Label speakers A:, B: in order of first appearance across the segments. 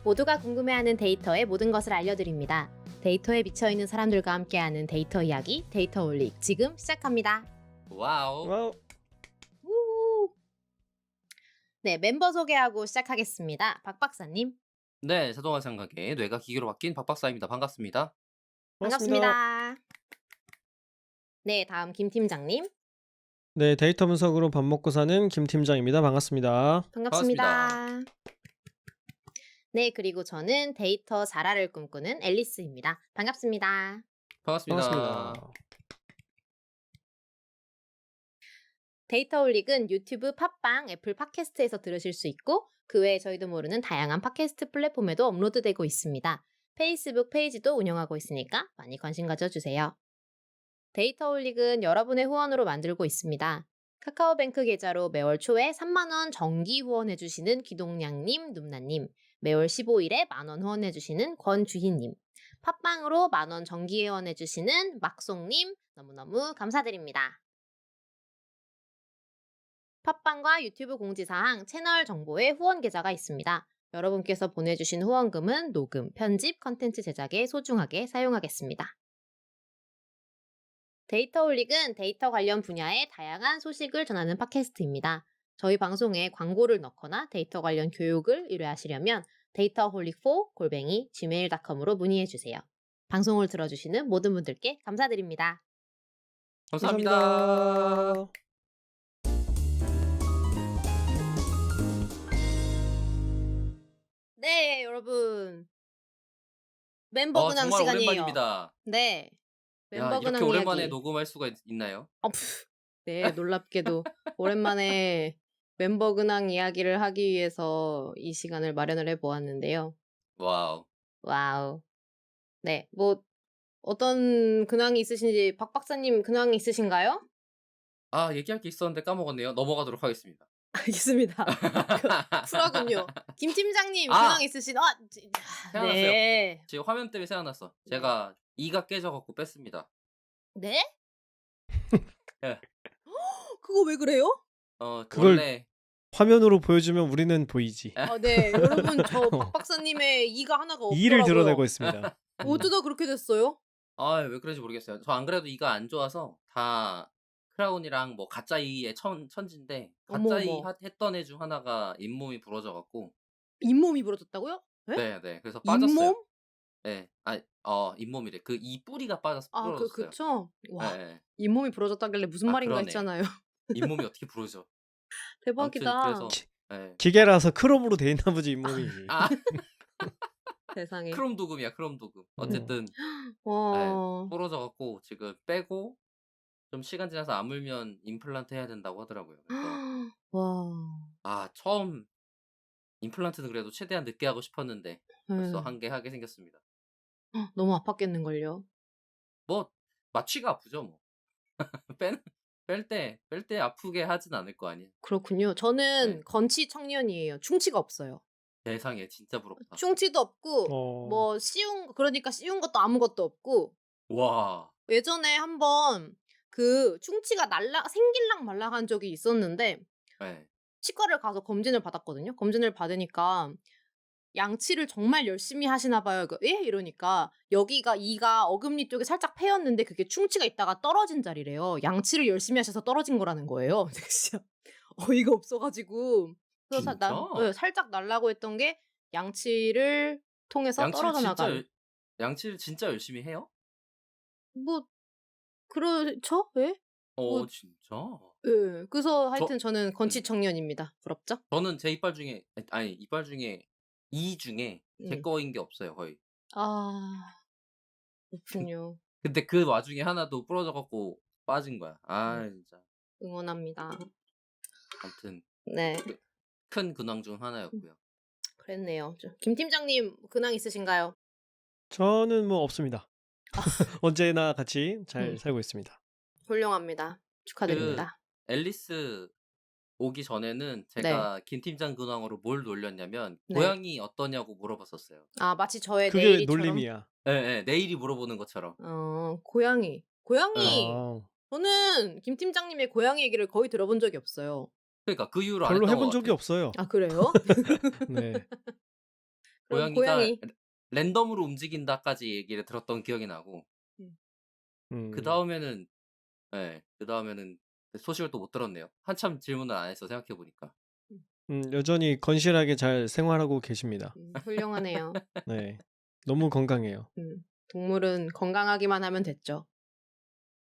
A: 모두가 궁금해하는 데이터의 모든 것을 알려드립니다. 데이터에 미쳐있는 사람들과 함께하는 데이터 이야기, 데이터올릭 지금 시작합니다.
B: 와우.
C: 와우.
A: 우! 네, 멤버 소개하고 시작하겠습니다. 박 박사님,
B: 네, 자동화 생각에 뇌가 기계로 바뀐 박 박사입니다. 반갑습니다.
C: 반갑습니다.
A: 반갑습니다. 네, 다음 김 팀장님,
C: 네, 데이터 분석으로 밥 먹고 사는 김 팀장입니다. 반갑습니다.
A: 반갑습니다. 네, 그리고 저는 데이터 자라를 꿈꾸는 앨리스입니다. 반갑습니다.
B: 반갑습니다.
C: 반갑습니다.
A: 데이터올릭은 유튜브, 팟빵, 애플 팟캐스트에서 들으실 수 있고 그 외에 저희도 모르는 다양한 팟캐스트 플랫폼에도 업로드되고 있습니다. 페이스북 페이지도 운영하고 있으니까 많이 관심 가져주세요. 데이터올릭은 여러분의 후원으로 만들고 있습니다. 카카오뱅크 계좌로 매월 초에 3만원 정기 후원해주시는 기동량님, 눔나님, 매월 15일에 만원 후원해주시는 권주희님, 팟빵으로 만원 정기 후원해주시는 막송님 너무너무 감사드립니다. 팟빵과 유튜브 공지사항, 채널 정보에 후원 계좌가 있습니다. 여러분께서 보내주신 후원금은 녹음, 편집, 컨텐츠 제작에 소중하게 사용하겠습니다. 데이터올릭은 데이터 관련 분야의 다양한 소식을 전하는 팟캐스트입니다. 저희 방송에 광고를 넣거나 데이터 관련 교육을 의뢰하시려면 dataholik4@gmail.com으로 문의해주세요. 방송을 들어주시는 모든 분들께 감사드립니다.
B: 감사합니다.
A: 네, 여러분. 멤버 근황
B: 정말
A: 시간이에요.
B: 오랜만입니다.
A: 네.
B: 야,
A: 멤버
B: 이렇게
A: 근황
B: 오랜만에
A: 이야기.
B: 녹음할 수가 있나요?
A: 네, 놀랍게도 오랜만에 멤버 근황 이야기를 하기 위해서 이 시간을 마련을 해보았는데요.
B: 와우.
A: 와우. 네, 뭐 어떤 근황이 있으신지 박 박사님 근황이 있으신가요?
B: 얘기할 게 있었는데 까먹었네요. 넘어가도록 하겠습니다.
A: 알겠습니다. 쿨하군요. 김 팀장님
B: 아!
A: 근황 있으신
B: 생각났어요.
A: 네.
B: 지금 화면 때문에 생각났어. 제가 이가 깨져갖고 뺐습니다.
A: 네?
B: 예.
A: 그거 왜 그래요?
C: 그걸-
B: 원래
C: 화면으로 보여주면 우리는 보이지.
A: 네, 여러분 저 박 박사님의 이가 하나가 없더라고요.
C: 이를 드러내고 있습니다.
A: 어쩌다 그렇게 됐어요?
B: 왜 그런지 모르겠어요. 저 안 그래도 이가 안 좋아서 다 크라운이랑 뭐 가짜 이의 천지인데 가짜 이
A: 어머.
B: 했던 애 중 하나가 잇몸이 부러져갖고
A: 잇몸이 부러졌다고요? 네?
B: 네. 그래서 빠졌어요.
A: 잇몸?
B: 네. 잇몸이래. 그 이 뿌리가 빠져서
A: 아,
B: 부러졌어요.
A: 그쵸? 와,
B: 네.
A: 잇몸이 부러졌다길래 무슨 말인가
B: 그러네.
A: 했잖아요.
B: 잇몸이 어떻게 부러져?
A: 대박이다.
B: 아무튼 그래서 네.
C: 기계라서 크롬으로 돼 있나 보지 잇몸이.
A: 세상에.
B: 크롬 도금이야, 크롬 도금. 어쨌든
A: 와.
B: 부러져갖고 지금 빼고 좀 시간 지나서 아물면 임플란트 해야 된다고 하더라고요. 그래서
A: 와.
B: 처음 임플란트는 그래도 최대한 늦게 하고 싶었는데 벌써
A: 네.
B: 한 개 하게 생겼습니다.
A: 너무 아팠겠는걸요.
B: 뭐 마취가 아프죠, 뭐. 뺄 때 아프게 하진 않을 거 아니에요.
A: 그렇군요. 저는
B: 네.
A: 건치 청년이에요. 충치가 없어요.
B: 세상에 진짜 부럽다.
A: 충치도 없고
C: 어.
A: 그러니까 쉬운 것도 아무것도 없고
B: 와.
A: 예전에 한번 그 충치가 생길랑 말랑한 적이 있었는데
B: 네.
A: 치과를 가서 검진을 받았거든요. 검진을 받으니까 양치를 정말 열심히 하시나 봐요. 예? 이러니까 여기가 이가 어금니 쪽에 살짝 패였는데 그게 충치가 있다가 떨어진 자리래요. 양치를 열심히 하셔서 떨어진 거라는 거예요. 제가 진짜 어이가 없어가지고 그래서
B: 진짜?
A: 네, 살짝 날라고 했던 게 양치를 통해서 떨어져 나간.
B: 양치를 진짜 열심히 해요?
A: 뭐 그렇죠? 예? 뭐
B: 진짜?
A: 예. 그래서 하여튼 저는 건치
B: 음.
A: 청년입니다. 부럽죠?
B: 저는 제 이빨 중에 이 중에 제
A: 음.
B: 거인 게 없어요, 거의.
A: 아, 그렇군요.
B: 근데 그 와중에 하나도 부러져 갖고 빠진 거야. 진짜.
A: 응원합니다.
B: 아무튼
A: 네,
B: 큰 근황 중 하나였고요.
A: 그랬네요. 김 팀장님 근황 있으신가요?
C: 저는 뭐 없습니다. 언제나 같이 잘
A: 음.
C: 살고 있습니다.
A: 훌륭합니다. 축하드립니다.
B: 앨리스 오기 전에는
A: 네.
B: 제가 김 팀장 근황으로 뭘 놀렸냐면
A: 네.
B: 고양이 어떠냐고 물어봤었어요.
A: 마치 저의
C: 그게
A: 내일이처럼.
C: 놀림이야.
B: 네, 내일이 물어보는 것처럼.
A: 고양이.
C: 아,
A: 저는 김 팀장님의 고양이 얘기를 거의 들어본 적이 없어요.
B: 그러니까 그 이후로 안
C: 별로
B: 했던
C: 해본
B: 것
C: 적이
B: 같아.
C: 없어요.
A: 아, 그래요?
C: 네.
A: 그럼
B: 고양이가
A: 고양이.
B: 랜덤으로 움직인다까지 얘기를 들었던 기억이 나고
A: 음.
B: 그다음에는 그다음에는 소식을 또 못 들었네요. 한참 질문을 안 했어 생각해 보니까.
C: 여전히 건실하게 잘 생활하고 계십니다.
A: 훌륭하네요.
C: 네. 너무 건강해요.
A: 동물은 건강하기만 하면 됐죠.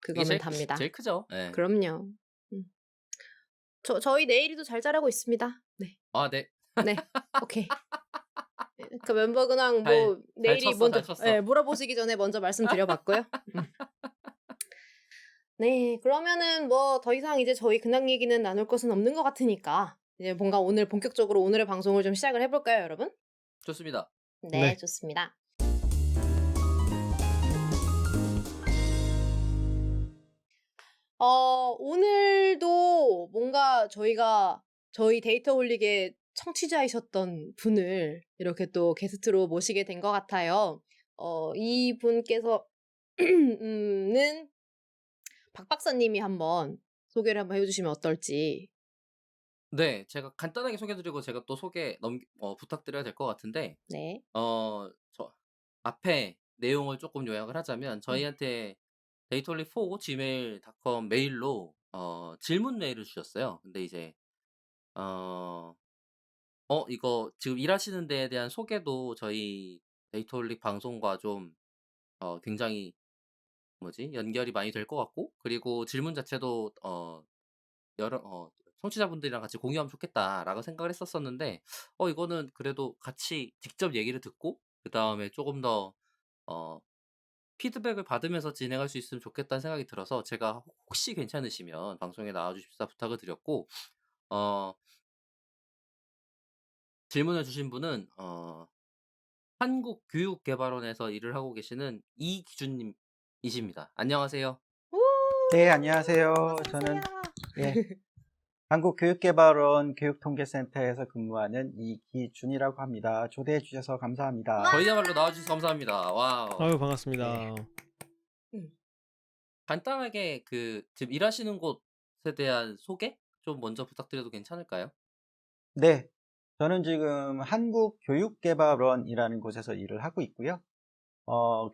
B: 그게
A: 그거면 답니다.
B: 제일 크죠. 예.
A: 그럼요. 저희 내일이도 잘 자라고 있습니다. 네.
B: 아 네.
A: 네. 오케이. 그 멤버 근황
B: 잘
A: 뭐 내일이
B: 쳤어,
A: 먼저
B: 잘 쳤어.
A: 물어보시기 전에 먼저 말씀드려 봤고요. 네. 그러면은 뭐 더 이상 이제 저희 근황 얘기는 나눌 것은 없는 것 같으니까 이제 뭔가 오늘 본격적으로 오늘의 방송을 좀 시작을 해 볼까요, 여러분?
B: 좋습니다.
A: 네,
C: 네.
A: 좋습니다. 오늘도 뭔가 저희가 저희 데이터 올릭의 청취자이셨던 분을 이렇게 또 게스트로 모시게 된 것 같아요. 이분께서 는 박 박사님이 한번 소개를 한번 해주시면 어떨지.
B: 네. 제가 간단하게 소개해 드리고 제가 또 부탁드려야 될 것 같은데
A: 네.
B: 저 앞에 내용을 조금 요약을 하자면
A: 음.
B: 저희한테 datoly4@gmail.com 메일로 질문 메일을 주셨어요. 근데 이제 어 이거 지금 일하시는 데에 대한 소개도 저희 데이터올릭 방송과 좀 굉장히 연결이 많이 될 것 같고 그리고 질문 자체도 여러 청취자분들이랑 같이 공유하면 좋겠다라고 생각을 했었었는데 이거는 그래도 같이 직접 얘기를 듣고 그다음에 조금 더 어 피드백을 받으면서 진행할 수 있으면 좋겠다는 생각이 들어서 제가 혹시 괜찮으시면 방송에 나와 주십사 부탁을 드렸고 어 질문을 주신 분은 한국교육개발원에서 일을 하고 계시는 이기준 님이십니다. 안녕하세요.
A: 우!
D: 네, 안녕하세요.
A: 어서
D: 저는
A: 오세요.
D: 한국교육개발원 교육통계센터에서 근무하는 이기준이라고 합니다. 초대해 주셔서 감사합니다.
B: 저희야말로 나와 주셔서 감사합니다. 와우.
C: 아유, 반갑습니다.
B: 간단하게 지금 일하시는 곳에 대한 소개 좀 먼저 부탁드려도 괜찮을까요?
D: 네, 저는 지금 한국교육개발원이라는 곳에서 일을 하고 있고요.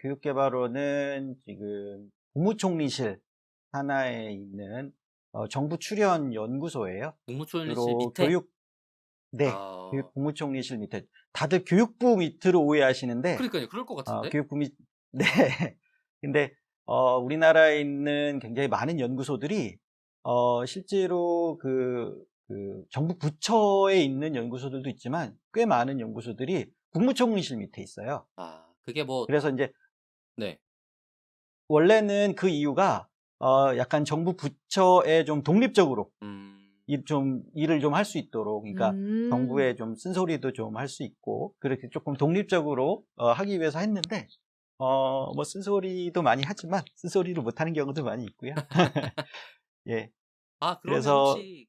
D: 교육개발원은 지금 국무총리실 하나에 있는 정부 출연 연구소예요.
B: 국무총리실
D: 주로
B: 밑에?
D: 국무총리실 밑에. 다들 교육부 밑으로 오해하시는데,
B: 그러니까요. 그럴 것 같은데?
D: 교육부 밑, 네. 근데, 우리나라에 있는 굉장히 많은 연구소들이, 실제로 정부 부처에 있는 연구소들도 있지만, 꽤 많은 연구소들이 국무총리실 밑에 있어요.
B: 그게 뭐
D: 그래서 이제,
B: 네.
D: 원래는 그 이유가, 약간 정부 부처에 좀 독립적으로, 일을 좀 할 수 있도록, 그러니까 정부의 좀 쓴소리도 좀 할 수 있고, 그렇게 조금 독립적으로 하기 위해서 했는데, 뭐 쓴소리도 많이 하지만 쓴소리를 못 하는 경우도 많이 있고요. 예.
B: 그러면
D: 그래서
B: 혹시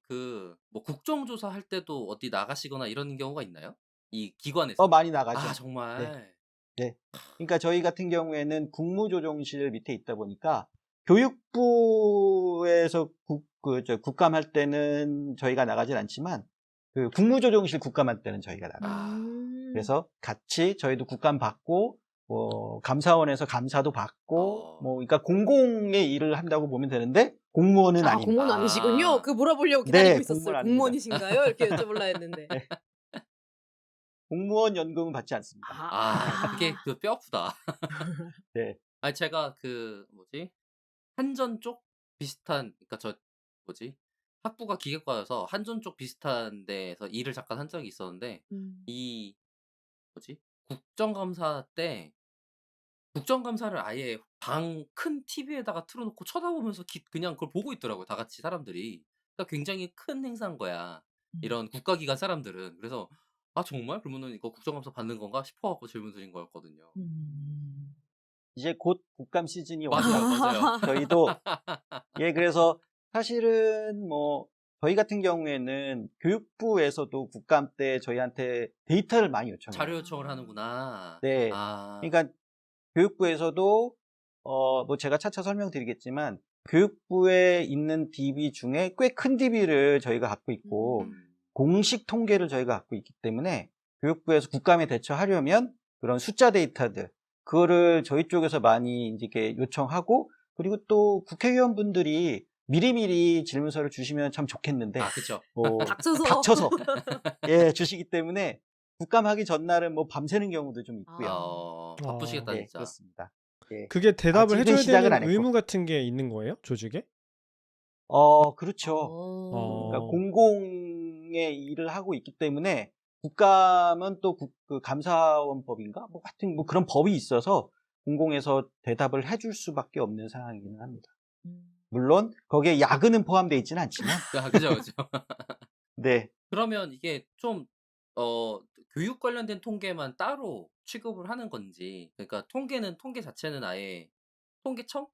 B: 뭐 국정조사 할 때도 어디 나가시거나 이런 경우가 있나요? 이 기관에서?
D: 많이 나가죠. 네.
B: 정말.
D: 네. 그러니까 저희 같은 경우에는 국무조정실 밑에 있다 보니까 교육부에서 국감할 때는 저희가 나가진 않지만 국무조정실 국감할 때는 저희가 나가요. 그래서 같이 저희도 국감 받고 감사원에서 감사도 받고 그러니까 공공의 일을 한다고 보면 되는데 공무원은 아닙니다.
A: 공무원 아니시군요. 그 물어보려고 기다리고
D: 네,
A: 있었어요.
D: 공무원 아닙니다.
A: 공무원이신가요? 이렇게 여쭤보려 했는데.
D: 네. 공무원 연금은 받지 않습니다.
B: 그게 뼈 아프다.
D: 네.
B: 제가 한전 쪽 비슷한 그러니까 학부가 기계과여서 한전 쪽 비슷한 데에서 일을 잠깐 한 적이 있었는데 이 국정감사 때 국정감사를 아예 큰 TV에다가 틀어 놓고 쳐다보면서 그냥 그걸 보고 있더라고요, 다 같이 사람들이. 그러니까 굉장히 큰 행사인 거야. 이런 국가기관 사람들은. 그래서 '아 정말? 그러면은 이거 국정감사 받는 건가?' 싶어 갖고 질문 드린 거였거든요.
D: 이제 곧 국감 시즌이 오죠.
B: 맞아요.
D: 저희도 그래서 사실은 뭐 저희 같은 경우에는 교육부에서도 국감 때 저희한테 데이터를 많이 요청해요.
B: 자료 요청을 하는구나.
D: 네. 그러니까 교육부에서도 뭐 제가 차차 설명드리겠지만 교육부에 있는 DB 중에 꽤 큰 DB를 저희가 갖고 있고 공식 통계를 저희가 갖고 있기 때문에 교육부에서 국감에 대처하려면 그런 숫자 데이터들 그거를 저희 쪽에서 많이 이제 요청하고 그리고 또 국회의원분들이 미리미리 질문서를 주시면 참 좋겠는데
B: 그쵸.
D: 뭐
A: 닥쳐서.
D: 닥쳐서 예 주시기 때문에 국감하기 전날은 뭐 밤새는 경우도 좀 있고요.
B: 바쁘시겠다
C: 아.
D: 예,
B: 진짜.
D: 그렇습니다. 예.
C: 그게 대답을
D: 아직은
C: 해줘야
D: 시작은
C: 되는
D: 안 했고.
C: 의무 같은 게 있는 거예요? 조직에?
D: 그렇죠. 그러니까
C: 어.
D: 공공의 일을 하고 있기 때문에 국감은 또 그 감사원법인가? 뭐 하여튼 뭐 그런 법이 있어서 공공에서 대답을 해줄 수밖에 없는 상황이기는 합니다. 물론 거기에 야근은 포함되어 있지는 않지만
B: 그죠, 그죠.
D: 네.
B: 그러면 이게 좀 교육 관련된 통계만 따로 취급을 하는 건지, 그러니까 통계 자체는 아예 통계청이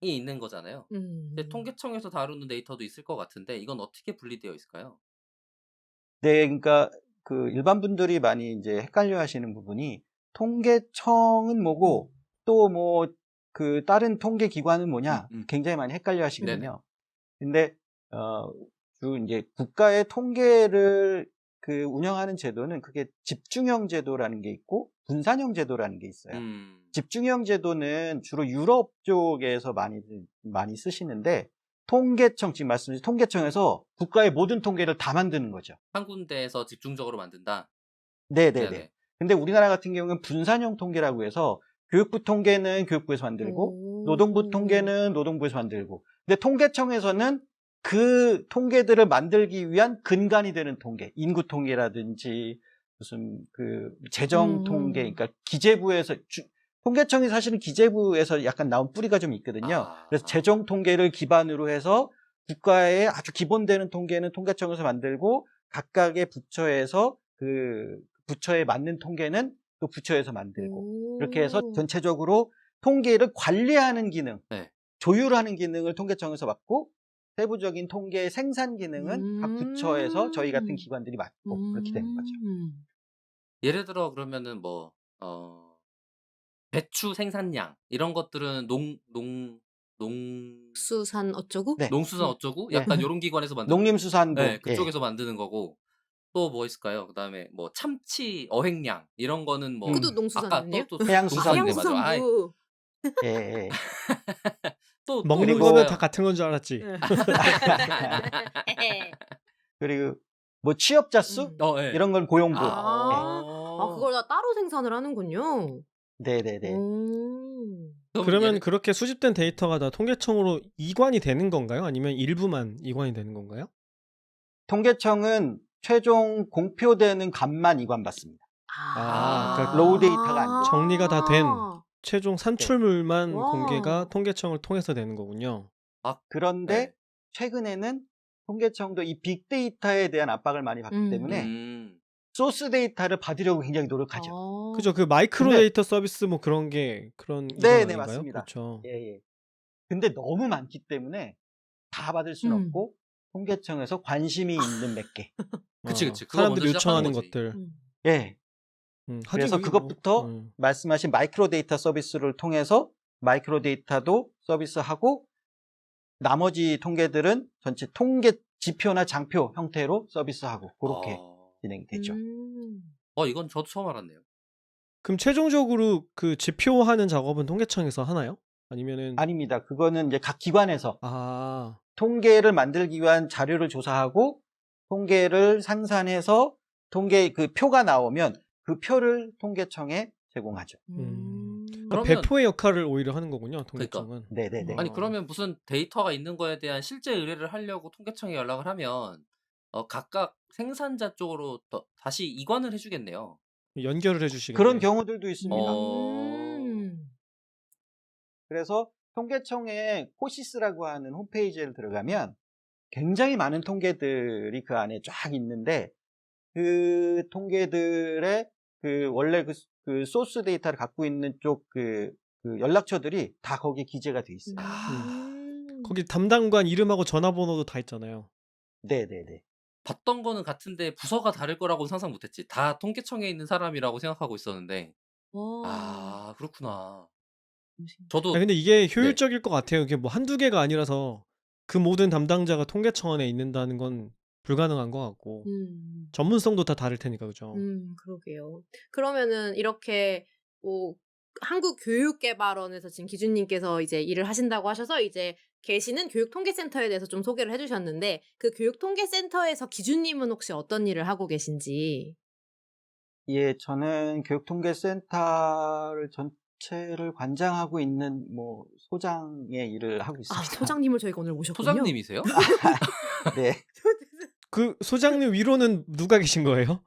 B: 있는 거잖아요. 근데 통계청에서 다루는 데이터도 있을 것 같은데 이건 어떻게 분리되어 있을까요?
D: 네, 그러니까 그 일반 분들이 많이 이제 헷갈려 하시는 부분이 통계청은 뭐고 또 뭐 그 다른 통계 기관은 뭐냐 굉장히 많이 헷갈려
B: 네네.
D: 하시거든요. 근데 주 이제 국가의 통계를 그 운영하는 제도는 그게 집중형 제도라는 게 있고 분산형 제도라는 게 있어요. 집중형 제도는 주로 유럽 쪽에서 많이 쓰시는데 통계청 지금 말씀하신 통계청에서 국가의 모든 통계를 다 만드는 거죠.
B: 한 군데에서 집중적으로 만든다.
D: 네네네.
B: 네네.
D: 근데 우리나라 같은 경우는 분산형 통계라고 해서 교육부 통계는 교육부에서 만들고 노동부 통계는 노동부에서 만들고 근데 통계청에서는 그 통계들을 만들기 위한 근간이 되는 통계, 인구 통계라든지 무슨 그 재정 통계, 그러니까 기재부에서 통계청이 사실은 기재부에서 약간 나온 뿌리가 좀 있거든요. 그래서 재정 통계를 기반으로 해서 국가의 아주 기본되는 통계는 통계청에서 만들고 각각의 부처에서 그 부처에 맞는 통계는 또 부처에서 만들고 이렇게 해서 전체적으로 통계를 관리하는 기능,
B: 네.
D: 조율하는 기능을 통계청에서 맡고 세부적인 통계 생산 기능은 각 부처에서 저희 같은 기관들이 맡고 그렇게 되는 거죠.
B: 예를 들어 그러면은 뭐 배추 생산량 이런 것들은
A: 수산 어쩌고?
D: 네.
B: 농수산 어쩌고?
D: 네.
B: 약간 요런 기관에서 만드는
D: 농림수산부.
B: 네,
D: 예.
B: 그쪽에서 만드는 거고. 또 뭐 있을까요? 그다음에 뭐 참치 어획량 이런 거는 뭐
A: 그것도 농수산
B: 아까
A: 아니에요?
B: 또
D: 해양수산부.
B: 농수산이네. 맞아. 아이,
A: 해양수산부.
D: 예, 예.
B: 또
C: 먹는
D: 그리고-
C: 거는
B: 있어요.
C: 다 같은 건 줄 알았지.
D: 그리고 뭐 취업자 수
B: 예.
D: 이런 건 고용부.
A: 그걸 다 따로 생산을 하는군요.
D: 네네네.
C: 그러면
B: 예를-
C: 그렇게 수집된 데이터가 다 통계청으로 이관이 되는 건가요? 아니면 일부만 이관이 되는 건가요?
D: 통계청은 최종 공표되는 값만 이관받습니다.
C: 그러니까
D: 로우 데이터가 아니고.
C: 정리가 다 된 최종 산출물만
A: 와.
C: 공개가 통계청을 통해서 되는 거군요.
D: 그런데
B: 네.
D: 최근에는 통계청도 이 빅데이터에 대한 압박을 많이 받기 때문에 소스 데이터를 받으려고 굉장히 노력하죠.
C: 그죠? 그 마이크로
D: 근데-
C: 데이터 서비스 뭐 그런 게 그런 이건
D: 네, 네,
C: 아닌가요?
D: 맞습니다.
C: 그렇죠.
D: 예, 예. 근데 너무 많기 때문에 다 받을 수는 없고 통계청에서 관심이 있는 몇 개.
B: 그치. 그거
C: 사람들이
B: 먼저 시작하는
C: 요청하는
B: 거지.
C: 것들.
D: 예.
C: 하긴
D: 그래서
C: 그게
D: 그것부터
C: 뭐,
D: 말씀하신 마이크로 데이터 서비스를 통해서 마이크로 데이터도 서비스하고 나머지 통계들은 전체 통계 지표나 장표 형태로 서비스하고 그렇게 진행이 되죠.
B: 이건 저도 처음 알았네요.
C: 그럼 최종적으로 그 지표하는 작업은 통계청에서 하나요? 아니면은
D: 아닙니다. 그거는 이제 각 기관에서 통계를 만들기 위한 자료를 조사하고 통계를 상산해서 통계 그 표가 나오면 그 표를 통계청에 제공하죠.
C: 그러니까
B: 그러면-
C: 배포의 역할을 오히려 하는 거군요. 통계청은.
D: 네네네.
B: 아니 그러면 무슨 데이터가 있는 거에 대한 실제 의뢰를 하려고 통계청에 연락을 하면 각각 생산자 쪽으로 다시 이관을 해주겠네요.
C: 연결을 해주시겠네요.
D: 그런 경우들도 있습니다. 그래서 통계청의 코시스라고 하는 홈페이지에 들어가면 굉장히 많은 통계들이 그 안에 쫙 있는데 그 통계들의 그 원래 그 소스 데이터를 갖고 있는 쪽 그 연락처들이 다 거기에 기재가 돼 있어요.
C: 거기 담당관 이름하고 전화번호도 다 있잖아요.
D: 네네네.
B: 봤던 거는 같은데 부서가 다를 거라고는 상상 못했지. 다 통계청에 있는 사람이라고 생각하고 있었는데. 그렇구나. 저도
C: 근데 이게 효율적일 것 같아요. 이게 뭐 한두 개가 아니라서 그 모든 담당자가 통계청 안에 있는다는 건 불가능한 것 같고
A: 음.
C: 전문성도 다 다를 테니까 그죠?
A: 그러게요. 그러면은 이렇게 뭐 한국교육개발원에서 지금 기준님께서 이제 일을 하신다고 하셔서 이제 계시는 교육통계센터에 대해서 좀 소개를 해주셨는데 그 교육통계센터에서 기준님은 혹시 어떤 일을 하고 계신지?
D: 예, 저는 교육통계센터를 전체를 관장하고 있는 뭐 소장의 일을 하고
A: 아,
D: 있습니다.
A: 소장님을 저희가 오늘 모셨군요.
B: 소장님이세요?
D: 네,
C: 그 소장님 위로는 누가 계신 거예요?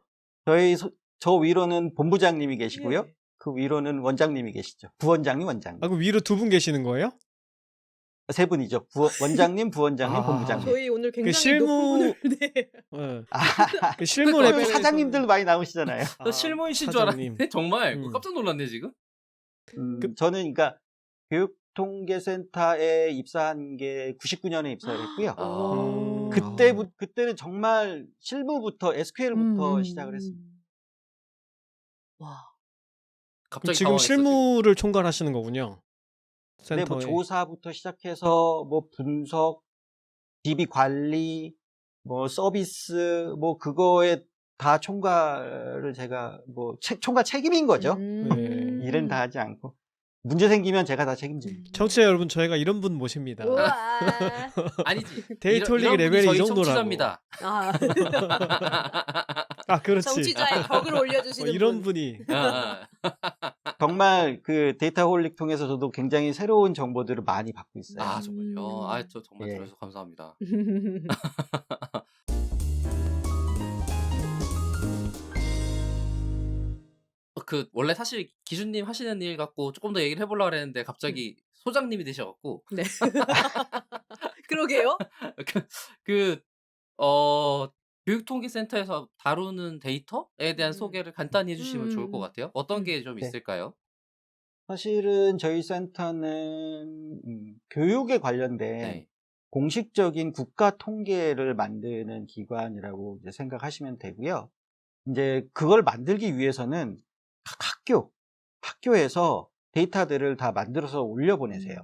D: 저 위로는 본부장님이 계시고요.
A: 예.
D: 그 위로는 원장님이 계시죠. 부원장님, 원장님.
C: 아, 그 위로 두 분 계시는 거예요?
D: 세 분이죠. 원장님, 부원장님,
C: 아.
D: 본부장님.
A: 저희 오늘 굉장히
C: 실무-
A: 높은 분을 네.
C: 네.
D: 아,
C: 그 실무
B: 그러니까
C: 레벨에서는
D: 사장님들 많이 나오시잖아요.
B: 나 실무이신 줄
C: 사장님.
B: 알았는데 정말
C: 음.
B: 깜짝 놀랐네 지금.
D: 저는 그러니까 교육통계센터에 입사한 게 99년에 입사를 했고요.
B: 아.
D: 그때는 정말 실무부터 SQL부터 시작을 했습니다.
A: 와.
B: 갑자기
C: 지금
B: 당황했어,
C: 실무를 총괄하시는 거군요.
D: 네,
C: 센터에.
D: 뭐 조사부터 시작해서 뭐 분석, DB 관리, 뭐 서비스, 뭐 그거에 다 총괄을 제가 뭐 총괄 책임인 거죠.
C: 네.
D: 일은 다 하지 않고 문제 생기면 제가 다 책임집니다.
C: 청취자 여러분, 저희가 이런 분 모십니다.
A: 우와.
B: 아니지.
C: 데이터릭
B: 이런 분이
C: 레벨이
B: 저희
C: 이 정도라고.
B: 청취자입니다.
A: 아,
C: 아, 그렇지.
A: 정치자의 벽을 올려주시는
C: 이런
A: 분.
C: 분이.
B: 아,
D: 정말 그 데이터홀릭 통해서 저도 굉장히 새로운 정보들을 많이 받고 있어요.
B: 아 정말요. 아 저 정말
D: 예.
B: 들어주셔서 감사합니다. 그 원래 사실 기준님 하시는 일 갖고 조금 더 얘기를 해보려고 했는데 갑자기 소장님이 되셔갖고
A: 네. 그러게요.
B: 교육통계센터에서 다루는 데이터에 대한 소개를 간단히 해주시면 좋을 것 같아요. 어떤 게 좀
D: 네.
B: 있을까요?
D: 사실은 저희 센터는 교육에 관련된
B: 네.
D: 공식적인 국가 통계를 만드는 기관이라고 이제 생각하시면 되고요. 이제 그걸 만들기 위해서는 각 학교에서 데이터들을 다 만들어서 올려보내세요.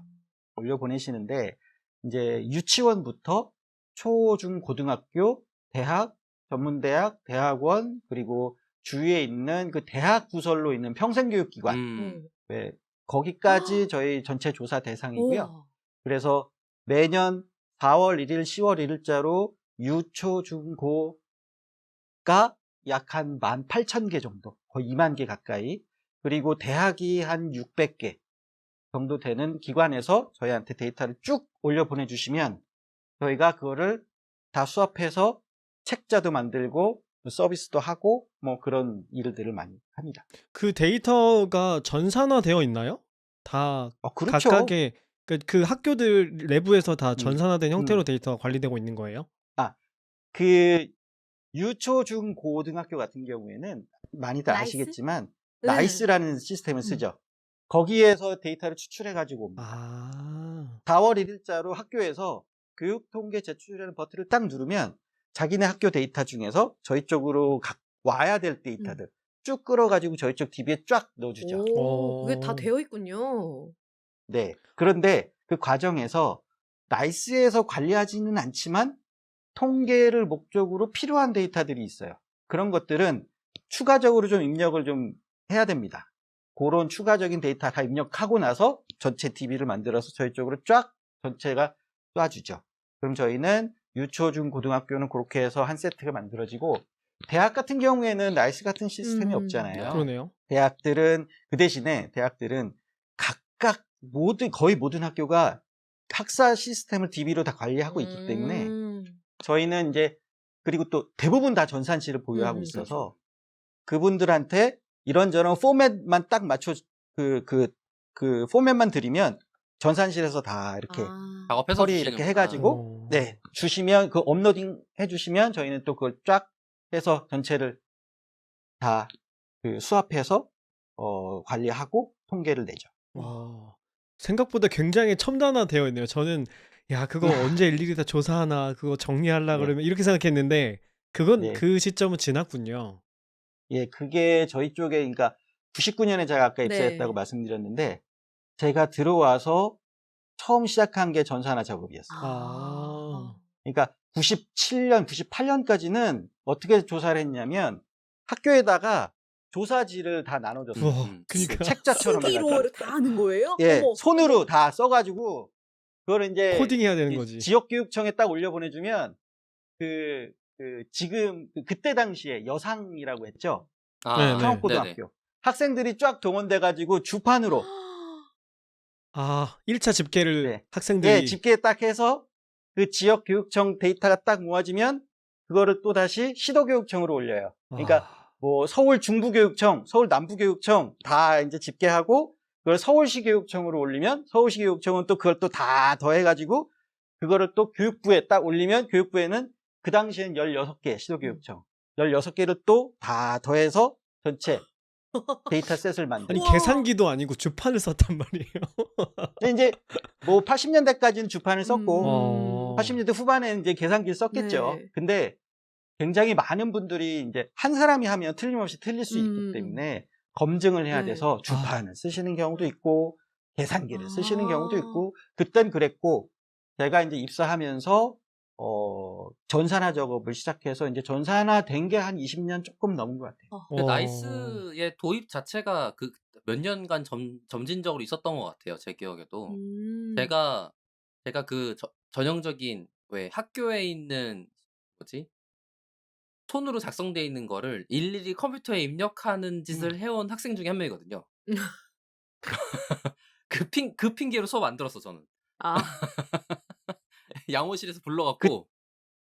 D: 올려보내시는데 이제 유치원부터 초, 중, 고등학교, 대학, 전문대학, 대학원, 그리고 주위에 있는 그 대학 부설로 있는 평생교육기관, 네, 거기까지 저희 전체 조사 대상이고요.
A: 우와.
D: 그래서 매년 4월 1일, 10월 1일자로 유초, 중, 고가 약 한 18,000개 정도, 거의 2만 개 가까이, 그리고 대학이 한 600개 정도 되는 기관에서 저희한테 데이터를 쭉 올려 보내주시면 저희가 그거를 다 수합해서 책자도 만들고 서비스도 하고 뭐 그런 일들을 많이 합니다.
C: 그 데이터가 전산화되어 있나요? 다
D: 그렇죠.
C: 각각의 그 학교들 내부에서 다 전산화된 형태로 데이터가 관리되고 있는 거예요?
D: 그 유초, 중, 고등학교 같은 경우에는 많이들
A: 나이스?
D: 아시겠지만
A: 네.
D: 나이스라는 시스템을 쓰죠. 거기에서 데이터를 추출해가지고 옵니다.
C: 아.
D: 4월 1일자로 학교에서 교육통계 제출이라는 버튼을 딱 누르면 자기네 학교 데이터 중에서 저희 쪽으로 와야 될 데이터들 쭉 끌어가지고 저희 쪽 DB에 쫙 넣어주죠.
A: 오, 그게 다
C: 어.
A: 되어 있군요.
D: 네. 그런데 그 과정에서 나이스에서 관리하지는 않지만 통계를 목적으로 필요한 데이터들이 있어요. 그런 것들은 추가적으로 좀 입력을 좀 해야 됩니다. 그런 추가적인 데이터 다 입력하고 나서 전체 DB를 만들어서 저희 쪽으로 쫙 전체가 쏴주죠. 그럼 저희는 유초, 중, 고등학교는 그렇게 해서 한 세트가 만들어지고 대학 같은 경우에는 나이스 같은 시스템이 없잖아요.
C: 그러네요.
D: 대학들은 그 대신에 대학들은 각각 거의 모든 학교가 학사 시스템을 DB로 다 관리하고 있기 때문에 저희는 이제 그리고 또 대부분 다 전산실을 보유하고 있어서 그분들한테 이런저런 포맷만 딱 맞춰 그 포맷만 드리면 전산실에서 다 이렇게
B: 작업해서
D: 처리
B: 주시는구나.
D: 이렇게 해가지고 네 주시면 그 업로딩 해주시면 저희는 또 그걸 쫙 해서 전체를 다 그 수합해서 관리하고 통계를 내죠.
C: 와. 생각보다 굉장히 첨단화되어 있네요. 저는 야, 그거 언제 일일이 다 조사하나, 그거 정리하려
D: 네.
C: 그러면 이렇게 생각했는데 그건
D: 네.
C: 그 시점은 지났군요.
D: 예, 그게 저희 쪽에 그러니까 99년에 제가 아까
A: 네.
D: 입사했다고 말씀드렸는데 제가 들어와서 처음 시작한 게 전산화 작업이었어요.
C: 아.
D: 그러니까 97년, 98년까지는 어떻게 조사를 했냐면 학교에다가 조사지를 다 나눠줬어요.
C: 우와,
B: 음.
D: 그
C: 그니까.
D: 책자처럼
A: 수기로
D: 해가지고.
A: 다 하는 거예요?
D: 예,
A: 어머.
D: 손으로 다 써가지고 그걸 이제
C: 코딩해야 되는
D: 이
C: 거지.
D: 지역교육청에 딱 올려보내주면 지금 그때 당시에 여상이라고 했죠.
B: 아,
C: 네네.
B: 네네.
D: 상업고등학교 학생들이 쫙 동원돼가지고 주판으로
C: 아, 1차 집계를
D: 네. 예,
C: 학생들이.
D: 집계 딱 해서 그 지역교육청 데이터가 딱 모아지면 그거를 또 다시 시도교육청으로 올려요. 그러니까
C: 아,
D: 뭐 서울 중부교육청, 서울 남부교육청 다 이제 집계하고 그걸 서울시 교육청으로 올리면 서울시 교육청은 또 그걸 또 다 더해가지고 그거를 또 교육부에 딱 올리면 교육부에는 그 당시엔 16개 시도교육청 16개를 또 다 더해서 전체 데이터셋을
C: 아니
D: 만들고
A: 우와.
C: 계산기도 아니고 주판을 썼단 말이에요.
D: 근데 이제 뭐 80년대까지는 주판을 썼고
C: 어.
D: 80년대 후반에는 이제 계산기를 썼겠죠.
A: 네.
D: 근데 굉장히 많은 분들이 이제 한 사람이 하면 틀림없이 틀릴 수 있기 때문에 검증을 해야
A: 네.
D: 돼서 주판을 쓰시는 경우도 있고 계산기를 쓰시는 경우도
A: 아.
D: 있고 그땐 그랬고 제가 이제 입사하면서 전산화 작업을 시작해서 이제 전산화 된 게 한 20년 조금 넘은 것 같아요.
B: 근데
C: 어.
B: 나이스의 도입 자체가 그 몇 년간 점진적으로 있었던 것 같아요. 제 기억에도. 제가 그 전형적인 왜 학교에 있는 뭐지? 손으로 작성돼 있는 거를 일일이 컴퓨터에 입력하는 짓을 해온 학생 중에 한 명이거든요. 그 핑계로 수업 안 들었어 저는.
A: 아.
B: 양호실에서 불러
D: 그
B: 갖고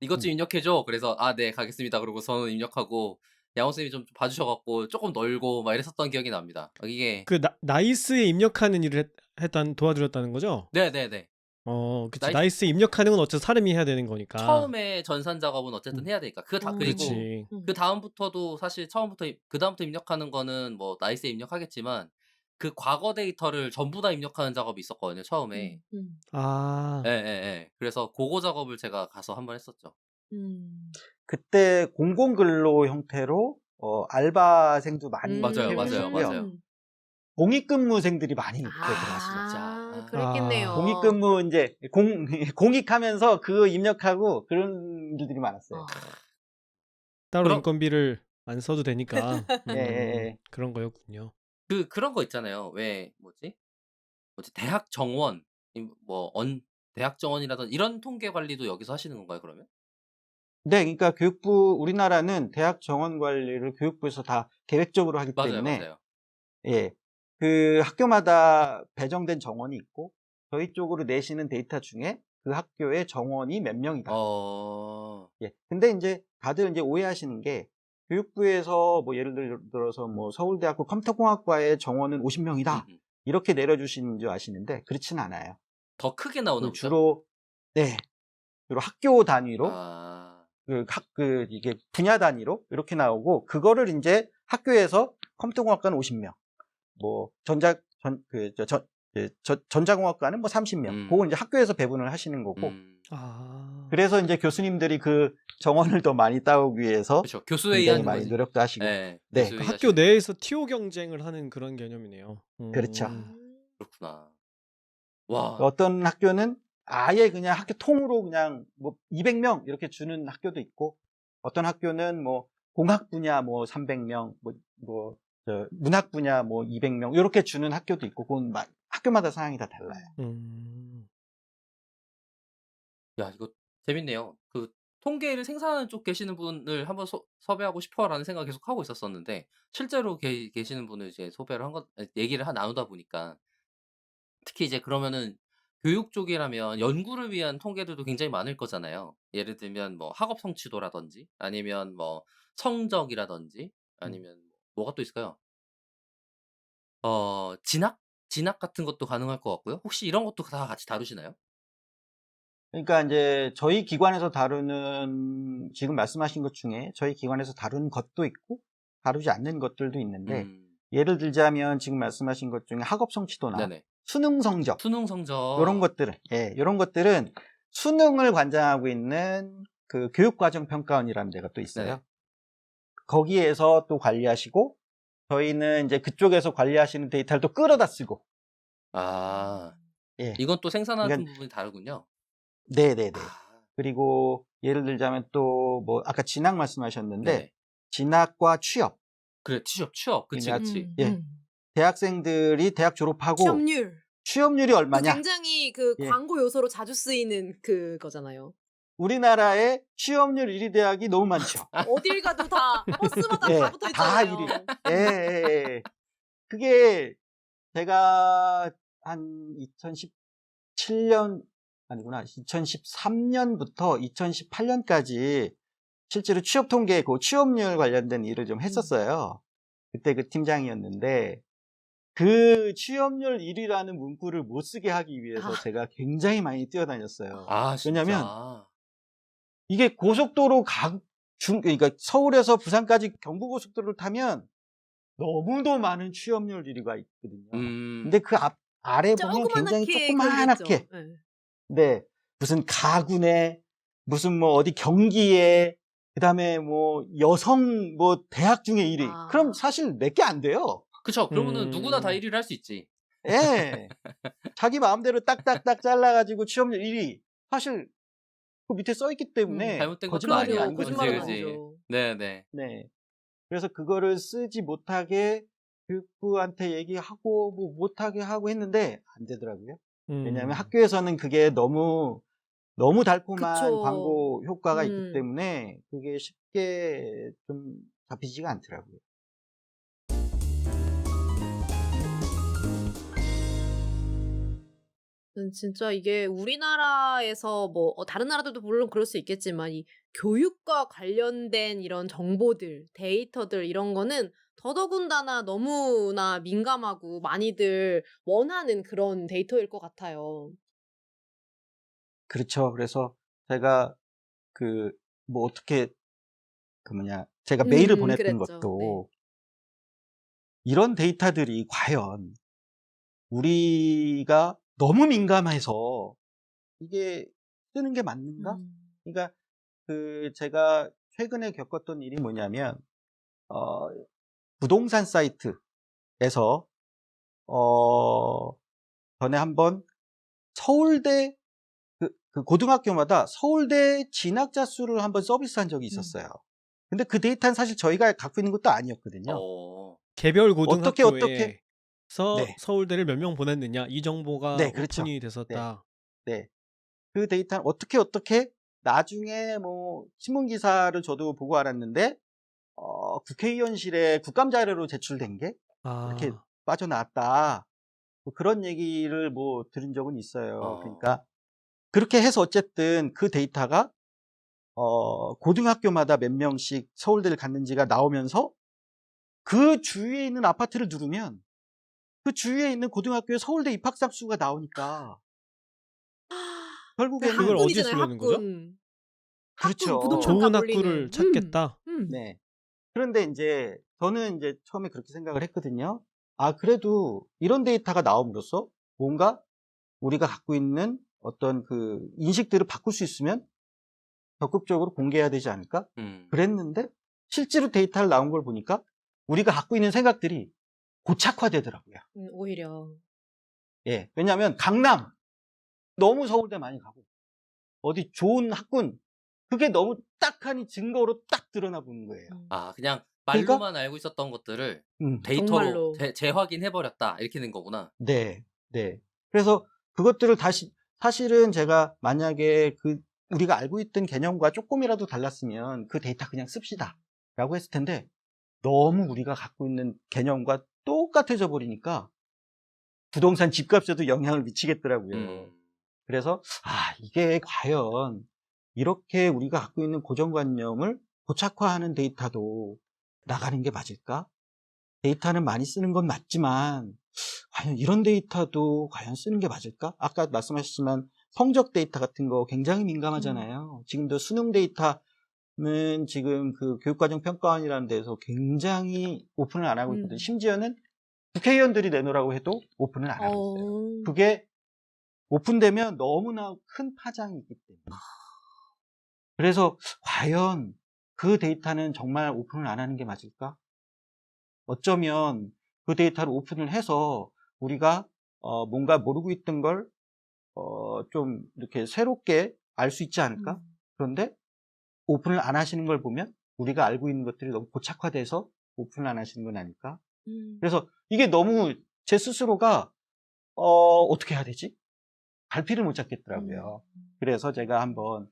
B: "이것 좀 입력해 줘." 그래서 "아 네 가겠습니다." 그러고 저는 입력하고 양호 선생님이 좀 봐 주셔 갖고 쪼끔 널고 막 이랬었던 기억이 납니다. 이게
C: 그 나이스에 입력하는 일을 도와드렸다는 거죠?
B: 네네네.
C: 그치.
B: 나이스
C: 나이스에 입력하는 건 어쨌든 사람이 해야 되는 거니까.
B: 처음에 전산 작업은 어쨌든
C: 음.
B: 해야 되니까. 그거 다 그리고
C: 그렇지.
B: 그다음부터도 사실 그다음부터 입력하는 거는 뭐 나이스에 입력하겠지만 그 과거 데이터를 전부 다 입력하는 작업이 있었거든요 처음에.
C: 아.
B: 예예예. 그래서 고거 작업을 제가 가서 한번 했었죠.
D: 그때 공공근로 형태로 알바생도 많이
B: 맞아요, 맞아요,
D: 채용했었고요.
B: 맞아요.
D: 공익근무생들이 많이 그때 들어왔어요.
B: 진짜.
A: 아, 그랬겠네요.
D: 공익근무 이제 공익하면서 그거 입력하고 그런 일들이 많았어요.
C: 따로
B: 그럼
C: 인건비를 안 써도 되니까.
D: 예.
C: 그런 거였군요.
B: 그런 거 있잖아요. 왜 뭐지? 대학 정원 대학 정원이라든지 이런 통계 관리도 여기서 하시는 건가요, 그러면?
D: 네, 그러니까 우리나라는 대학 정원 관리를 교육부에서 다 계획적으로 하기
B: 맞아요,
D: 때문에
B: 맞아요.
D: 예, 그 학교마다 배정된 정원이 있고 저희 쪽으로 내시는 데이터 중에 그 학교의 정원이 몇 명이다. 예, 근데 이제 다들 이제 오해하시는 게 교육부에서 뭐 예를 들어서 뭐 서울대학교 컴퓨터공학과의 정원은 50명이다. 이렇게 내려주시는 줄 아시는데 그렇지는 않아요.
B: 더 크게 나오나 보죠?
D: 주로 학교 단위로 이게 분야 단위로 이렇게 나오고 그거를 이제 학교에서 컴퓨터공학과는 50명, 뭐 전자공학과는 뭐 30명. 그거 이제 학교에서 배분을 하시는 거고. 그래서 이제 교수님들이 그 정원을 더 많이 따오기 위해서
B: 그쵸. 교수회의
D: 굉장히
B: 하는
D: 많이
B: 거지.
D: 노력도 하시고.
B: 네.
D: 네.
B: 교수회의
C: 학교
B: 하시는
C: 내에서 TO 경쟁을 하는 그런 개념이네요.
D: 그렇죠.
B: 그렇구나. 와.
D: 어떤 학교는 아예 그냥 학교 통으로 그냥 뭐 200명 이렇게 주는 학교도 있고, 어떤 학교는 뭐 공학 분야 뭐 300명, 문학 분야 뭐 200명 이렇게 주는 학교도 있고, 그건 학교마다 상황이 다 달라요.
B: 야, 이거 재밌네요. 그 통계를 생산하는 쪽 계시는 분을 한번 섭외하고 싶어라는 생각 계속 하고 있었었는데 실제로 계시는 분을 이제 섭외를 얘기를 나누다 보니까 특히 이제 그러면은 교육 쪽이라면 연구를 위한 통계들도 굉장히 많을 거잖아요. 예를 들면 뭐 학업 성취도라든지 아니면 뭐 성적이라든지 아니면 뭐가 또 있을까요? 진학 같은 것도 가능할 것 같고요. 혹시 이런 것도 다 같이 다루시나요?
D: 그러니까 이제 저희 기관에서 다루는, 지금 말씀하신 것 중에 저희 기관에서 다루는 것도 있고 다루지 않는 것들도 있는데, 예를 들자면 지금 말씀하신 것 중에 학업 성취도나
B: 네네.
D: 수능 성적
B: 이런
D: 이런 것들은 수능을 관장하고 있는 그 교육과정평가원이라는 데가 또 있어요.
B: 네네.
D: 거기에서 또 관리하시고, 저희는 이제 그쪽에서 관리하시는 데이터를 또 끌어다 쓰고.
B: 아,
D: 예.
B: 이건 또 생산하는
D: 그러니까
B: 부분이 다르군요.
D: 네네네. 그리고 예를 들자면 또 뭐 아까 진학 말씀하셨는데
B: 네네.
D: 진학과 취업.
B: 그래, 취업. 그치,
D: 그러니까
B: 그치.
D: 예. 대학생들이 대학 졸업하고
A: 취업률.
D: 취업률이
A: 그
D: 얼마냐?
A: 굉장히 그
D: 예.
A: 광고 요소로 자주 쓰이는 그거잖아요.
D: 우리나라의 취업률 1위 대학이 너무 많죠.
A: 어딜 가도 다 버스마다 다
D: 예.
A: 붙어
D: 다
A: 있잖아요.
D: 1위. 예. 그게 제가 한 2017년 아니구나. 2013년부터 2018년까지 실제로 취업 통계, 그 취업률 관련된 일을 좀 했었어요. 그때 그 팀장이었는데 그 취업률 1위라는 문구를 못 쓰게 하기 위해서
A: 아.
D: 제가 굉장히 많이 뛰어다녔어요.
B: 아,
D: 왜냐면
B: 진짜.
D: 이게 고속도로 그러니까 서울에서 부산까지 경부고속도로를 타면 너무도 많은 취업률 1위가 있거든요. 근데 그 아래 보면 굉장히
A: 조그맣게 그런 게 있죠.
D: 조그만하게
A: 예.
D: 네. 무슨 가구내, 무슨 뭐 어디 경기에, 그다음에 뭐 여성 뭐 대학 중에 1위. 그럼
A: 아.
D: 사실 몇 개 안 돼요.
B: 그쵸. 그러면은 누구나 다
C: 음.
B: 1위를 할 수 있지.
D: 예. 자기 마음대로 딱딱딱 잘라가지고 취업률 1위. 사실 그 밑에 써 있기 때문에
B: 잘못된 것도
D: 거짓말이
B: 아니야.
D: 아닌
B: 그치,
A: 거짓말은
D: 거죠.
B: 그치.
A: 아니죠.
B: 네네.
D: 네. 그래서 그거를 쓰지 못하게 교육부한테 얘기하고 뭐 못하게 하고 했는데 안 되더라고요. 왜냐하면 학교에서는 그게 너무 달콤한
A: 그쵸.
D: 광고 효과가 있기 때문에 그게 쉽게 좀 잡히지가 않더라고요.
A: 진짜 이게 우리나라에서 뭐 다른 나라들도 물론 그럴 수 있겠지만 이 교육과 관련된 이런 정보들, 데이터들 이런 거는 더더군다나 너무나 민감하고 많이들 원하는 그런 데이터일 것 같아요.
D: 그렇죠. 그래서 제가 뭐 어떻게 제가 메일을 보냈던
A: 그랬죠. 네.
D: 것도 이런 데이터들이 과연 우리가 너무 민감해서 이게 쓰는 게 맞는가? 그러니까 제가 최근에 겪었던 일이 뭐냐면 부동산 사이트에서 전에 한번 서울대 그 고등학교마다 서울대 진학자 수를 한번 서비스한 적이 있었어요. 근데 그 데이터는 사실 저희가 갖고 있는 것도 아니었거든요.
C: 개별
D: 어떻게
C: 고등학교에서
D: 네.
C: 서울대를 몇 명 보냈느냐 이 정보가
D: 네, 그렇죠.
C: 오픈이
D: 네.
C: 됐었다.
D: 네. 그 데이터는 어떻게 나중에 뭐 신문 기사를 저도 보고 알았는데 국회의원실에 국감 자료로 제출된 게 이렇게
C: 아.
D: 빠져나왔다. 뭐 그런 얘기를 뭐 들은 적은 있어요.
B: 어.
D: 그러니까 그렇게 해서 어쨌든 그 데이터가 고등학교마다 몇 명씩 서울대를 갔는지가 나오면서 그 주위에 있는 아파트를 누르면 그 주위에 있는 고등학교에 서울대 입학자 수가 나오니까
A: 그
D: 결국에는
C: 그걸 어디에
A: 학군이잖아요,
C: 쓰려는 거죠?
A: 학군. 학군
D: 그렇죠.
A: 부동산가
C: 좋은 학교를
A: 몰리는.
C: 찾겠다.
D: 네. 그런데 이제 저는 이제 처음에 그렇게 생각을 했거든요. 아, 그래도 이런 데이터가 나옴으로써 뭔가 우리가 갖고 있는 어떤 그 인식들을 바꿀 수 있으면 적극적으로 공개해야 되지 않을까? 그랬는데 실제로 데이터를 나온 걸 보니까 우리가 갖고 있는 생각들이 고착화되더라고요.
A: 오히려.
D: 예. 왜냐하면 강남 너무 서울대 많이 가고 어디 좋은 학군 그게 너무 딱하니 증거로 딱 드러나 보는 거예요.
B: 그냥
D: 그러니까
B: 말로만 알고 있었던 것들을
A: 정말로.
B: 데이터로 재확인해 버렸다. 이렇게 된 거구나.
D: 네. 그래서 그것들을 사실은 제가 만약에 우리가 알고 있던 개념과 조금이라도 달랐으면 그 데이터 그냥 씁시다 라고 했을 텐데 너무 우리가 갖고 있는 개념과 똑같아져 버리니까 부동산 집값에도 영향을 미치겠더라고요. 그래서 이게 과연 이렇게 우리가 갖고 있는 고정관념을 고착화하는 데이터도 나가는 게 맞을까? 데이터는 많이 쓰는 건 맞지만 과연 이런 데이터도 과연 쓰는 게 맞을까? 아까 말씀하셨지만 성적 데이터 같은 거 굉장히 민감하잖아요. 지금도 수능 데이터는 지금 그 교육과정평가원이라는 데서 굉장히 오픈을 안 하고 있거든요. 심지어는 국회의원들이 내놓으라고 해도 오픈을 안 하고 있어요. 그게 오픈되면 너무나 큰 파장이 있기 때문에. 그래서 과연 그 데이터는 정말 오픈을 안 하는 게 맞을까? 어쩌면 그 데이터를 오픈을 해서 우리가 뭔가 모르고 있던 걸 좀 이렇게 새롭게 알 수 있지 않을까?
A: 음.
D: 그런데 오픈을 안 하시는 걸 보면 우리가 알고 있는 것들이 너무 고착화돼서 오픈을 안 하시는 건 아닐까? 그래서 이게 너무 제 스스로가 어떻게 해야 되지? 갈피를 못 잡겠더라고요. 그래서 제가 한번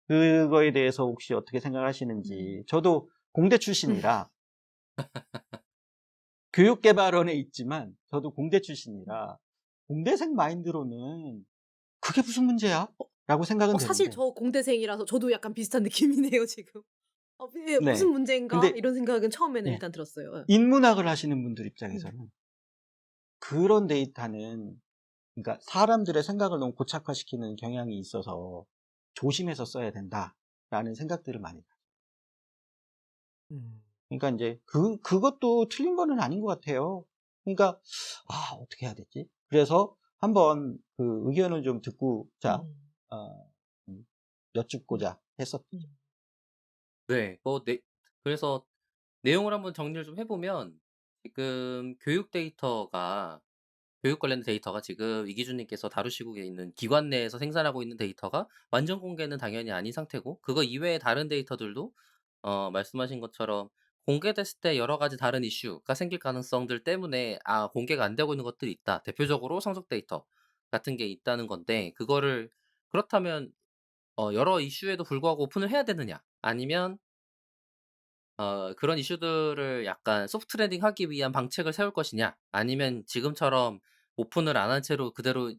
D: 그거에 대해서 혹시 어떻게 생각하시는지. 저도 공대 출신이라 교육개발원에 있지만 저도 공대 출신이라 공대생 마인드로는 그게 무슨 문제야? 라고 생각은
A: 사실
D: 되는데.
A: 저 공대생이라서 저도 약간 비슷한 느낌이네요, 지금. 예, 무슨
D: 네.
A: 문제인가?
D: 근데
A: 이런 생각은 처음에는
D: 예,
A: 일단 들었어요. 예.
D: 인문학을 하시는 분들 입장에서는 그런 데이터는 그러니까 사람들의 생각을 너무 고착화시키는 경향이 있어서 조심해서 써야 된다라는 생각들을 많이 해요.
C: 음.
D: 그러니까 이제 그것도 틀린 거는 아닌 것 같아요. 그러니까 어떻게 해야 되지? 그래서 한번 그 의견을 좀 듣고자 여쭙고자 했었죠.
B: 네. 그래서 내용을 한번 정리를 좀 해보면 지금 교육 관련 데이터가 지금 이기준님께서 다루시고 있는 기관 내에서 생산하고 있는 데이터가 완전 공개는 당연히 아닌 상태고 그거 이외의 다른 데이터들도 말씀하신 것처럼 공개됐을 때 여러 가지 다른 이슈가 생길 가능성들 때문에 공개가 안 되고 있는 것들이 있다. 대표적으로 성적 데이터 같은 게 있다는 건데 그거를 그렇다면 여러 이슈에도 불구하고 오픈을 해야 되느냐? 아니면 그런 이슈들을 약간 소프트 랜딩 하기 위한 방책을 세울 것이냐? 아니면 지금처럼 오픈을 안 한 채로 그대로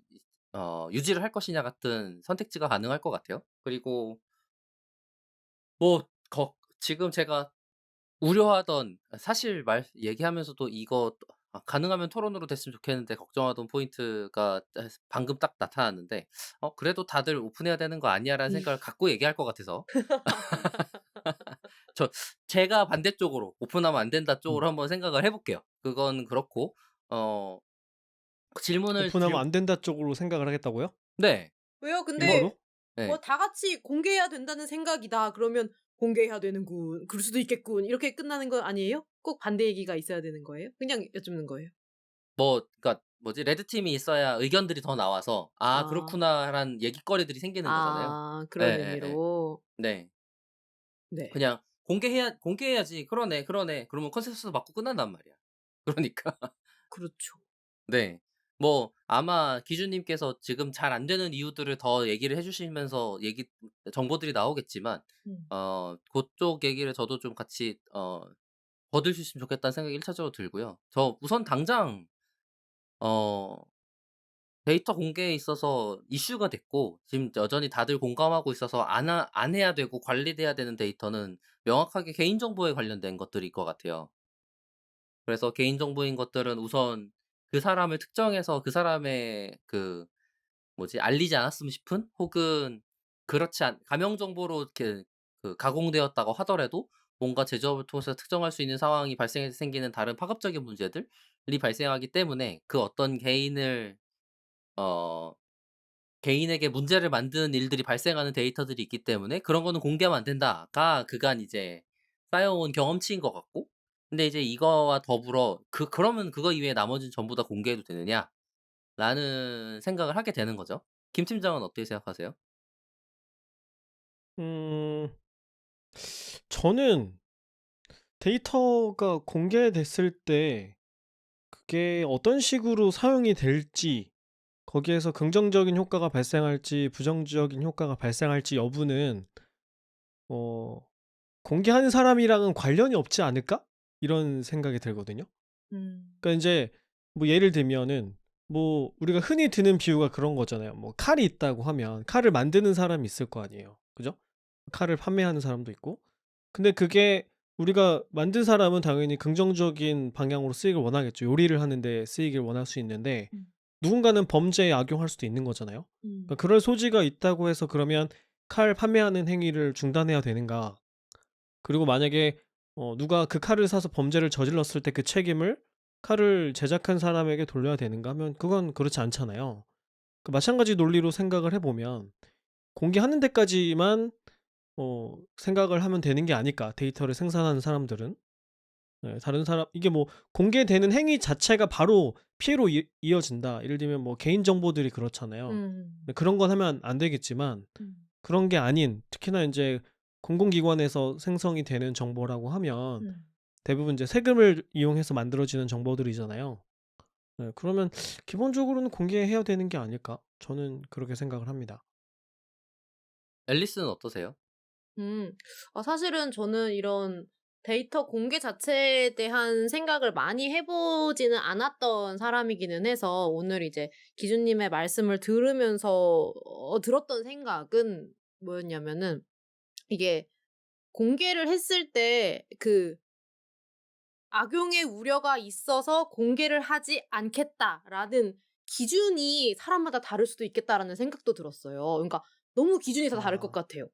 B: 유지를 할 것이냐 같은 선택지가 가능할 것 같아요. 그리고 뭐 지금 제가 우려하던 사실 얘기하면서도 이거 가능하면 토론으로 됐으면 좋겠는데 걱정하던 포인트가 방금 딱 나타났는데 그래도 다들 오픈해야 되는 거 아니야라는 생각을 갖고 얘기할 것 같아서 제가 반대쪽으로 오픈하면 안 된다 쪽으로 한번 생각을 해볼게요. 그건 그렇고 질문을
C: 오픈하면 안 된다 쪽으로 생각을 하겠다고요?
B: 네.
A: 왜요? 근데
C: 일부러?
B: 네.
A: 다 같이 공개해야 된다는 생각이다. 그러면 공개해야 되는군. 그럴 수도 있겠군. 이렇게 끝나는 거 아니에요? 꼭 반대 얘기가 있어야 되는 거예요? 그냥 여쭙는 거예요.
B: 그러니까 뭐지 레드팀이 있어야 의견들이 더 나와서
A: 아.
B: 그렇구나라는 얘기거리들이 생기는 거잖아요.
A: 그런
B: 예예예.
A: 의미로.
B: 네.
A: 네.
B: 그냥 공개해야지. 그러네. 그러면 컨센서스 맞고 끝난단 말이야. 그러니까
A: 그렇죠.
B: 네. 아마 기준님께서 지금 잘 안 되는 이유들을 더 얘기를 해 주시면서 정보들이 나오겠지만 그쪽 얘기를 저도 좀 같이 거둘 수 있으면 좋겠다는 생각이 1 차적으로 들고요. 저 우선 당장 어 데이터 공개에 있어서 이슈가 됐고 지금 여전히 다들 공감하고 있어서 안 해야 되고 관리돼야 되는 데이터는 명확하게 개인정보에 관련된 것들일 것 같아요. 그래서 개인정보인 것들은 우선 그 사람을 특정해서 그 사람의 알리지 않았으면 싶은 혹은 그렇지 않 가명 정보로 이렇게 가공되었다고 하더라도 뭔가 제조업을 통해서 특정할 수 있는 상황이 발생해서 생기는 다른 파급적인 문제들이 발생하기 때문에 그 어떤 어 개인에게 문제를 만드는 일들이 발생하는 데이터들이 있기 때문에 그런 거는 공개하면 안 된다가 그간 이제 쌓여온 경험치인 것 같고 근데 이제 이거와 더불어 그러면 그거 이외에 나머지는 전부 다 공개해도 되느냐라는 생각을 하게 되는 거죠. 김 팀장은 어떻게 생각하세요?
C: 음. 저는 데이터가 공개됐을 때 그게 어떤 식으로 사용이 될지 거기에서 긍정적인 효과가 발생할지 부정적인 효과가 발생할지 여부는 어 '공개하는 사람이랑은 관련이 없지 않을까?' 이런 생각이 들거든요. 그러니까 인제 뭐 예를 들면은 우리가 흔히 드는 비유가 그런 거잖아요. 칼이 있다고 하면 칼을 만드는 사람이 있을 거 아니에요. 그죠? 칼을 판매하는 사람도 있고. 근데 그게 우리가 만든 사람은 당연히 긍정적인 방향으로 쓰이길 원하겠죠. 요리를 하는 데 쓰이길 원할 수 있는데 누군가는 범죄에 악용할 수도 있는 거잖아요. 그러니까 그럴 소지가 있다고 해서 그러면 칼 판매하는 행위를 중단해야 되는가? 그리고 만약에 누가 그 칼을 사서 범죄를 저질렀을 때 그 책임을 칼을 제작한 사람에게 돌려야 되는가 하면 그건 그렇지 않잖아요. 마찬가지 논리로 생각을 해 보면 '공개하는 데까지만 생각을 하면 되는 게 아닐까, 데이터를 생산하는 사람들은.' 네, 다른 사람 이게 공개되는 행위 자체가 바로 피해로 이어진다. 예를 들면 개인 정보들이 그렇잖아요. 그런 건 하면 안 되겠지만 그런 게 아닌 특히나 인제 공공기관에서 생성이 되는 정보라고 하면 대부분 이제 세금을 이용해서 만들어지는 정보들이잖아요. 네, 그러면 기본적으로는 공개해야 되는 게 아닐까? 저는 그렇게 생각을 합니다.
B: 앨리스는 어떠세요?
A: 음. 사실은 저는 이런 데이터 공개 자체에 대한 생각을 많이 해 보지는 않았던 사람이기는 해서 오늘 이제 기준님의 말씀을 들으면서 들었던 생각은 뭐였냐면은 이게 공개를 했을 때 그 '악용의 우려가 있어서 공개를 하지 않겠다.'라는 기준이 사람마다 다를 수도 있겠다라는 생각도 들었어요. 그러니까 너무 기준이 다 다를 것
C: 아.
A: 같아요.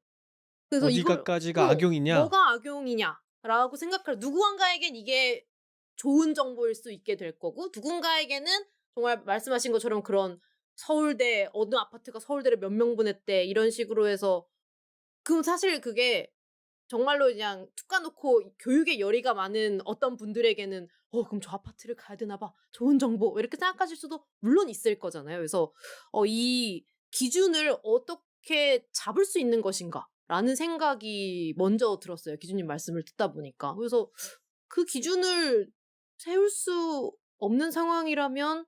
A: 그래서 이걸
C: 어디가까지가 악용이냐?
A: 뭐가 악용이냐라고 생각할 누구한가에겐 이게 좋은 정보일 수 있게 될 거고 누군가에게는 정말 말씀하신 것처럼 그런 서울대 어느 아파트가 서울대를 몇 명 보냈대 이런 식으로 해서 그럼 사실 그게 정말로 그냥 툭 까놓고 교육에 열의가 많은 어떤 분들에게는 '그럼 저 아파트를 가야 되나 봐. 좋은 정보.' 이렇게 생각하실 수도 물론 있을 거잖아요. 그래서 이 기준을 어떻게 잡을 수 있는 것인가라는 생각이 먼저 들었어요, 기준님 말씀을 듣다 보니까. 그래서 그 기준을 세울 수 없는 상황이라면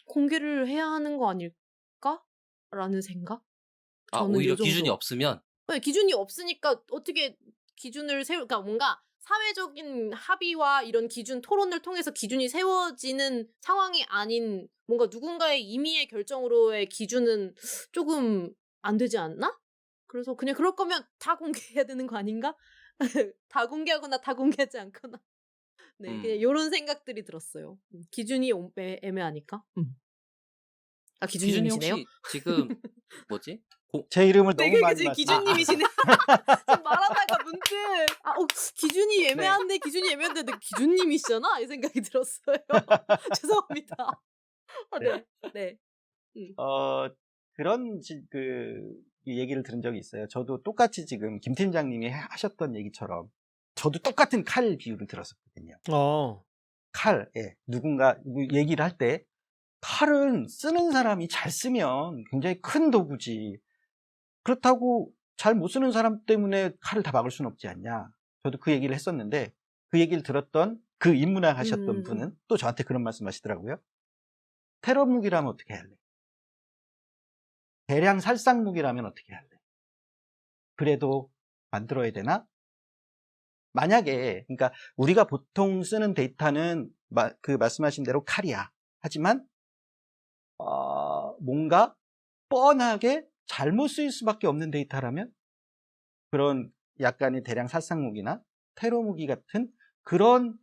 A: '공개를 해야 하는 거 아닐까?'라는 생각?
B: 아,
A: 저는 요
B: 오히려 기준이
A: 정도.
B: 없으면?
A: 네, 기준이 없으니까 어떻게 기준을 그러니까 뭔가 사회적인 합의와 이런 기준 토론을 통해서 기준이 세워지는 상황이 아닌 뭔가 누군가의 임의의 결정으로의 기준은 조금 안 되지 않나? 그래서 그냥 그럴 거면 다 공개해야 되는 거 아닌가? 다 공개하거나 다 공개하지 않거나. 네, 그냥
B: 음.
A: 요런 생각들이 들었어요. 기준이 애매하니까. 아,
B: 기준이
A: 기준님이시네요?
B: 혹시 지금 뭐지?
D: 제 이름을
A: 네,
D: 너무
A: 그러니까
D: 많이
A: 지금
D: 말씀.
A: 기준님이시네. 지금 말하다가 문득 기준이
D: 네.
A: 애매한데 기준이 애매한데 내 기준님이시잖아 이 생각이 들었어요. 죄송합니다.
D: 네.
A: 네, 네. 음.
D: 그런 이 얘기를 들은 적이 있어요. 저도 똑같이 지금 김 팀장님이 하셨던 얘기처럼 저도 똑같은 칼 비유를 들었었거든요.
C: 어.
D: 칼, 예. 누군가 얘기를 할 때 칼은 쓰는 사람이 잘 쓰면 굉장히 큰 도구지. 그렇다고 잘 못 쓰는 사람 때문에 칼을 다 막을 수는 없지 않냐. 저도 그 얘기를 했었는데 그 얘기를 들었던 그 인문학 하셨던 분은 또 저한테 그런 말씀 하시더라고요. 테러 무기라면 어떻게 할래? 대량 살상 무기라면 어떻게 할래? 그래도 만들어야 되나? 만약에, 그러니까 우리가 보통 쓰는 데이터는 그 말씀하신 대로 칼이야. 하지만 뭔가 뻔하게 잘못 쓰일 수밖에 없는 데이터라면 그런 약간의 대량 살상 무기나 테러 무기 같은 그런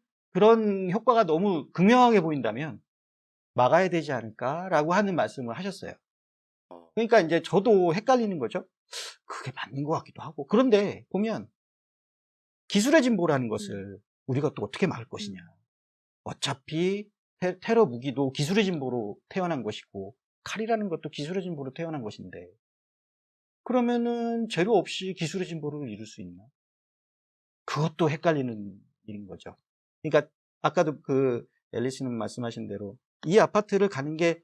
D: 효과가 너무 극명하게 보인다면 막아야 되지 않을까라고 하는 말씀을 하셨어요. 그러니까 이제 저도 헷갈리는 거죠. 그게 맞는 것 같기도 하고. 그런데 보면 기술의 진보라는 것을 우리가 또 어떻게 막을 것이냐. 어차피 테러 무기도 기술의 진보로 태어난 것이고 칼이라는 것도 기술의 진보로 태어난 것인데 그러면은 재료 없이 기술의 진보를 이룰 수 있나? 그것도 헷갈리는 일인 거죠. 그러니까 아까도 그 앨리스님 말씀하신 대로 이 아파트를 가는 게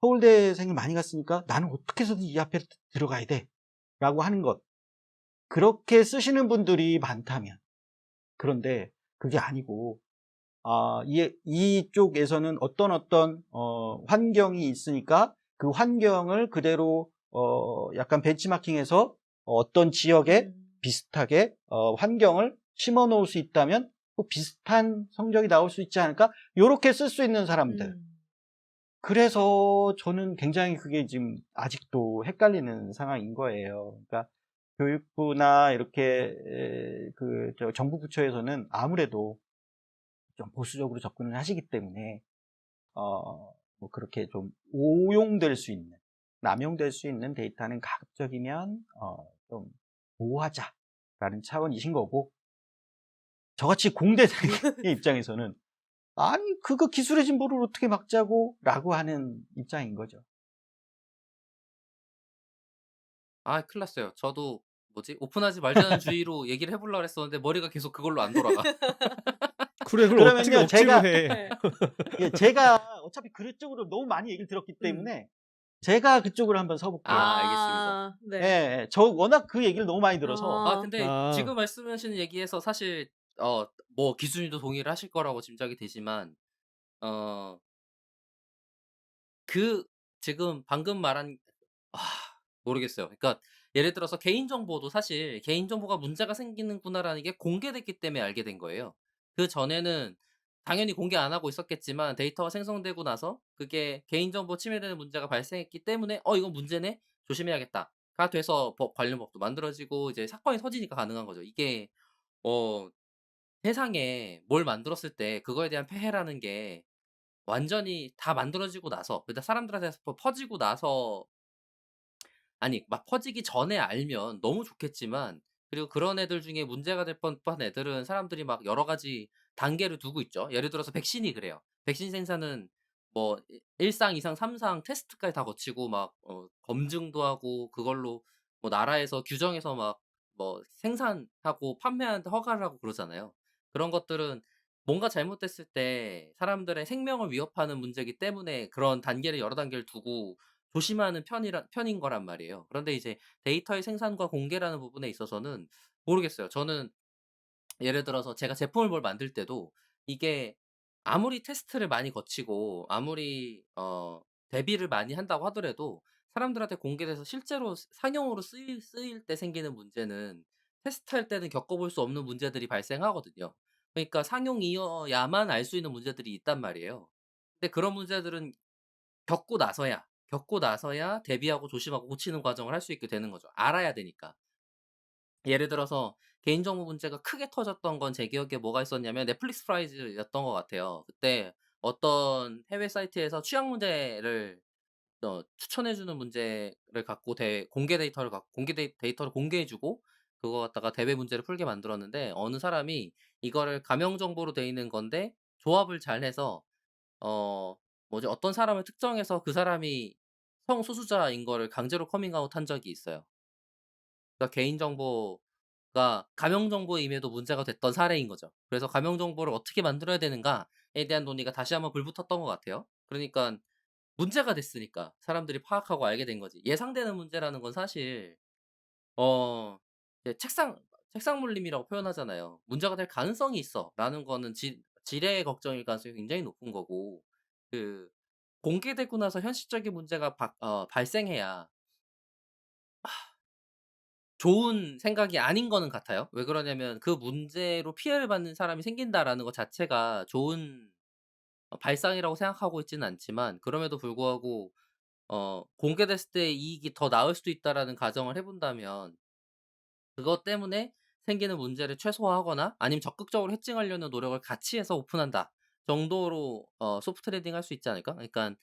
D: 서울대생이 많이 갔으니까 나는 어떻게 해서든 이 아파트 들어가야 돼 라고 하는 것, 그렇게 쓰시는 분들이 많다면, 그런데 그게 아니고 이쪽에서는 어떤 환경이 있으니까 그 환경을 그대로 약간 벤치마킹해서 어떤 지역에 비슷하게 환경을 심어 놓을 수 있다면 또 비슷한 성적이 나올 수 있지 않을까? 요렇게 쓸 수 있는 사람들. 그래서 저는 굉장히 그게 지금 아직도 헷갈리는 상황인 거예요. 그러니까 교육부나 이렇게 정부 부처에서는 아무래도 좀 보수적으로 접근을 하시기 때문에 뭐 그렇게 좀 오용될 수 있는, 남용될 수 있는 데이터는 가급적이면 좀 보호하자라는 차원이신 거고, 저같이 공대생의 입장에서는 아니 그거 기술의 진보를 어떻게 막자고 라고 하는 입장인 거죠.
B: 아, 큰일 났어요. 저도 뭐지? 오픈하지 말자는 주의로 얘기를 해보려고 했었는데 머리가 계속 그걸로 안 돌아가.
C: 그래, 그걸 어떻게
D: 그러면요,
C: 억지로 해.
A: 네.
D: 제가 어차피 그쪽으로 너무 많이 얘기를 들었기 때문에 제가 그쪽으로 한번 서볼게요.
B: 알겠습니다.
A: 네.
D: 예, 저 워낙 그 얘기를 너무 많이 들어서.
B: 근데
C: 아.
B: 지금 말씀하시는 얘기에서 사실 뭐 기준님도 동의를 하실 거라고 짐작이 되지만 어 그 지금 방금 말한 아 모르겠어요. 그러니까 예를 들어서 개인정보도 사실 '개인정보가 문제가 생기는구나.'라는 게 공개됐기 때문에 알게 된 거예요. 그전에는 당연히 공개 안 하고 있었겠지만 데이터가 생성되고 나서 그게 개인정보 침해되는 문제가 발생했기 때문에 '어 이건 문제네. 조심해야겠다.'가 돼서 법 관련 법도 만들어지고 이제 사건이 터지니까 가능한 거죠. 이게 어 세상에 뭘 만들었을 때 그거에 대한 폐해라는 게 완전히 다 만들어지고 나서 그다음 사람들한테 퍼지고 나서 아니 막 퍼지기 전에 알면 너무 좋겠지만 그리고 그런 애들 중에 문제가 될 법한 애들은 사람들이 막 여러 가지 단계를 두고 있죠. 예를 들어서 백신이 그래요. 백신 생산은 뭐 1 상, 2 상, 3상 테스트까지 다 거치고 막 검증도 하고 그걸로 뭐 나라에서 규정해서 막 뭐 생산하고 판매하는데 허가를 하고 그러잖아요. 그런 것들은 뭔가 잘못됐을 때 사람들의 생명을 위협하는 문제이기 때문에 그런 단계를 여러 단계를 두고 조심하는 편인 거란 말이에요. 그런데 이제 데이터의 생산과 공개라는 부분에 있어서는 모르겠어요. 저는 예를 들어서 제가 제품을 뭘 만들 때도 이게 아무리 테스트를 많이 거치고 아무리 대비를 많이 한다고 하더라도 사람들한테 공개돼서 실제로 상용으로 쓰일 때 생기는 문제는 테스트할 때는 겪어볼 수 없는 문제들이 발생하거든요. 그러니까 상용이어야만 알 수 있는 문제들이 있단 말이에요. 근데 그런 문제들은 겪고 나서야 대비하고 조심하고 고치는 과정을 할 수 있게 되는 거죠. 알아야 되니까. 예를 들어서 개인정보 문제가 크게 터졌던 건 제 기억에 뭐가 있었냐면 넷플릭스 프라이즈였던 것 같아요. 그때 어떤 해외 사이트에서 취향 문제를 추천해 주는 문제를 갖고 공개 데이터를 공개해 주고 그거 갖다가 대외 문제를 풀게 만들었는데 어느 사람이 이거를 가명 정보로 돼 있는 건데 조합을 잘 해서 어 어떤 사람을 특정해서 그 사람이 성소수자인 거를 강제로 커밍아웃 한 적이 있어요. 그러니까 개인정보가 가명정보임에도 문제가 됐던 사례인 거죠. 그래서 가명정보를 어떻게 만들어야 되는가에 대한 논의가 다시 한번 불붙었던 것 같아요. 그러니깐 문제가 됐으니까 사람들이 파악하고 알게 된 거지. 예상되는 문제라는 건 사실 어 이제 책상 물림이라고 표현하잖아요. "문제가 될 가능성이 있어."라는 거는 지레의 걱정일 가능성이 굉장히 높은 거고 그 공개되고 나서 현실적인 문제가 발생해야 좋은 생각이 아닌 거는 같아요. 왜 그러냐면 그 문제로 피해를 받는 사람이 생긴다라는 것 자체가 좋은 발상이라고 생각하고 있지는 않지만 그럼에도 불구하고 공개됐을 때 이익이 더 나을 수도 있다라는 가정을 해 본다면 그것 때문에 생기는 문제를 최소화하거나 아니면 적극적으로 해칭하려는 노력을 같이 해서 오픈한다 정도로 소프트 랜딩 할 수 있지 않을까? 그러니깐